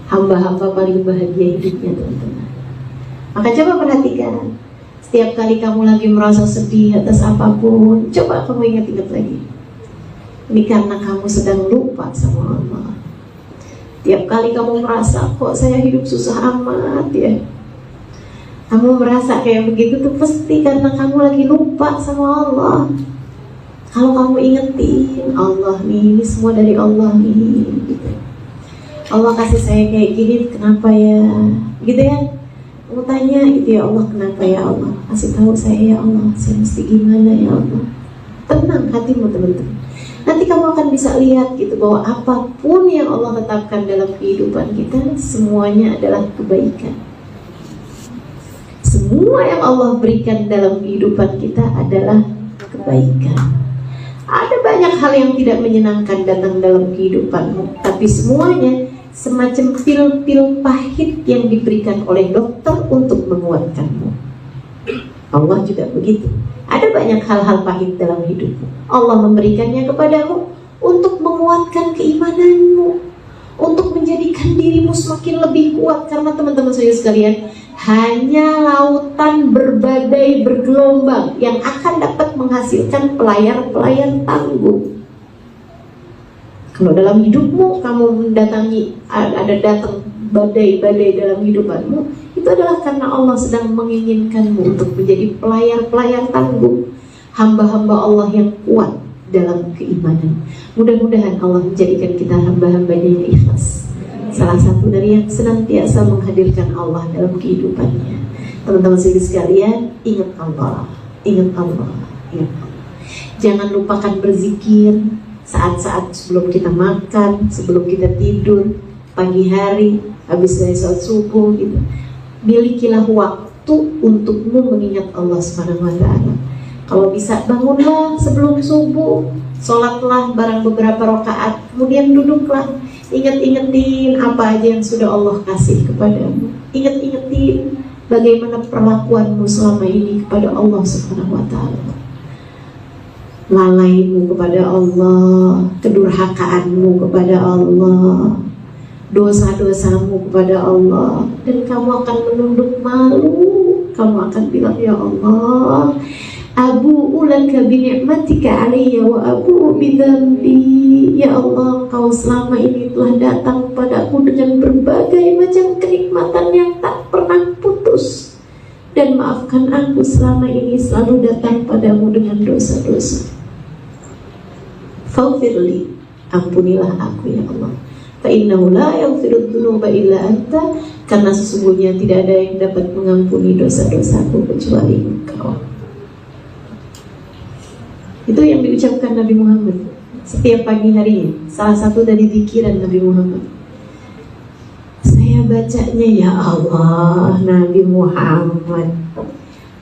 Hamba-hamba paling bahagia hidupnya teman-teman. Maka coba perhatikan, setiap kali kamu lagi merasa sedih atas apapun, coba kamu ingat-ingat lagi. Ini karena kamu sedang lupa sama Allah. Tiap kali kamu merasa, kok saya hidup susah amat ya, kamu merasa kayak begitu tuh pasti karena kamu lagi lupa sama Allah. Kalau kamu ingetin Allah nih, ini semua dari Allah nih gitu. Allah kasih saya kayak gini, kenapa ya? Gitu ya. Kamu tanya gitu, ya Allah kenapa ya Allah? Kasih tahu saya ya Allah, saya mesti gimana ya Allah? Tenang hatimu teman-teman. Nanti kamu akan bisa lihat gitu bahwa apapun yang Allah tetapkan dalam kehidupan kita, semuanya adalah kebaikan. Semua yang Allah berikan dalam kehidupan kita adalah kebaikan. Ada banyak hal yang tidak menyenangkan datang dalam kehidupanmu, tapi semuanya semacam pil-pil pahit yang diberikan oleh dokter untuk menguatkanmu. Allah juga begitu. Ada banyak hal-hal pahit dalam hidupmu. Allah memberikannya kepadamu untuk menguatkan keimananmu, untuk menjadikan dirimu semakin lebih kuat. Karena teman-teman saya sekalian, hanya lautan berbadai bergelombang yang akan dapat menghasilkan pelayar-pelayar tangguh. Kalau dalam hidupmu kamu mendatangi, ada datang badai-badai dalam hidupanmu, itu adalah karena Allah sedang menginginkanmu untuk menjadi pelayar-pelayar tangguh, hamba-hamba Allah yang kuat dalam keimanan. Mudah-mudahan Allah menjadikan kita hamba-hambanya yang ikhlas. Salah satu dari yang senantiasa menghadirkan Allah dalam kehidupannya. Teman-teman sekalian, ingat Allah, ingat Allah, ingat Allah. Jangan lupakan berzikir saat-saat sebelum kita makan, sebelum kita tidur, pagi hari, habis dari salat subuh gitu. Milikilah waktu untukmu mengingat Allah Subhanahu wa ta'ala. Kalau bisa bangunlah sebelum subuh, sholatlah barang beberapa rakaat, kemudian duduklah, ingat-ingatin apa aja yang sudah Allah kasih kepadamu. Ingat-ingatin bagaimana perlakuanmu selama ini kepada Allah Subhanahu wa ta'ala. Lalaimu kepada Allah, kedurhakaanmu kepada Allah, dosa-dosamu kepada Allah, dan kamu akan menunduk malu. Kamu akan bilang, ya Allah, abu'u laka binikmatika alayya wa abu'u bidambi. Ya Allah, Engkau selama ini telah datang padaku dengan berbagai macam kenikmatan yang tak pernah putus, dan dan maafkan aku selama ini selalu datang padamu dengan dosa-dosa. Faghfirli, ampunilah aku ya Allah. Fa innahu la yaghfiru dzunuba illa anta, karena sesungguhnya tidak ada yang dapat mengampuni dosa-dosaku kecuali Engkau. Itu yang diucapkan Nabi Muhammad setiap pagi harinya, salah satu dari zikiran Nabi Muhammad. Saya bacanya, ya Allah, Nabi Muhammad.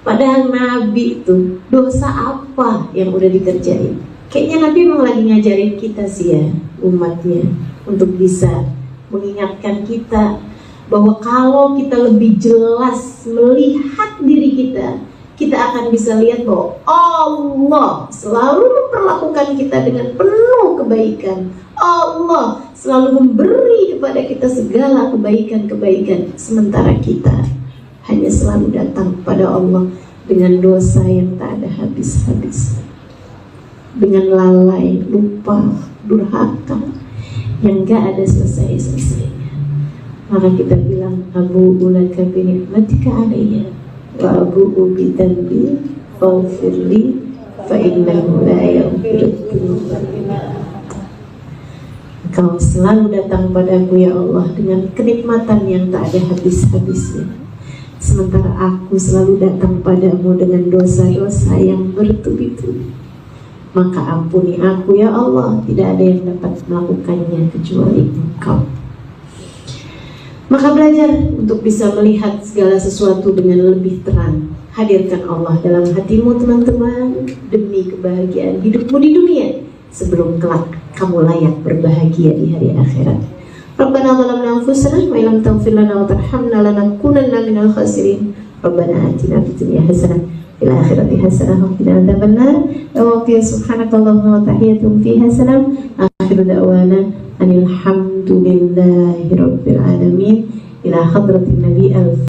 Padahal Nabi itu dosa apa yang udah dikerjain? Kayaknya Nabi memang lagi ngajarin kita sih ya, umatnya, untuk bisa mengingatkan kita bahwa kalau kita lebih jelas melihat diri kita, kita akan bisa lihat bahwa Allah selalu memperlakukan kita dengan penuh kebaikan. Allah selalu memberi kepada kita segala kebaikan-kebaikan, sementara kita hanya selalu datang kepada Allah dengan dosa yang tak ada habis-habis, dengan lalai, lupa, durhaka yang gak ada selesai-selesainya. Maka kita bilang, Abu ulaka bi ni'matika alayya wa abu'u bi dhanbi faghfirli fa innahu la yaghfiru dzunuba illa anta. Engkau selalu datang padaku ya Allah dengan kenikmatan yang tak ada habis-habisnya, sementara aku selalu datang padamu dengan dosa-dosa yang bertubi-tubi. Maka ampuni aku ya Allah, tidak ada yang dapat melakukannya kecuali Engkau. Maka belajar untuk bisa melihat segala sesuatu dengan lebih terang. Hadirkan Allah dalam hatimu teman-teman, demi kebahagiaan hidupmu di dunia, sebelum kelak kamu layak berbahagia di hari akhirat. Rabbana zalamna anfusana wa illam taghfir lana wa tarhamna lanakunanna minal khasirin. Rabbana atina fid dunya hasanah fil akhirati hasanah wa qina adzabannar. Wa subhanakallahumma wa tahiyyatuhum fiha salam. Akhiru da'wana anil hamdulillahi rabbil alamin. Ila hadratin nabi al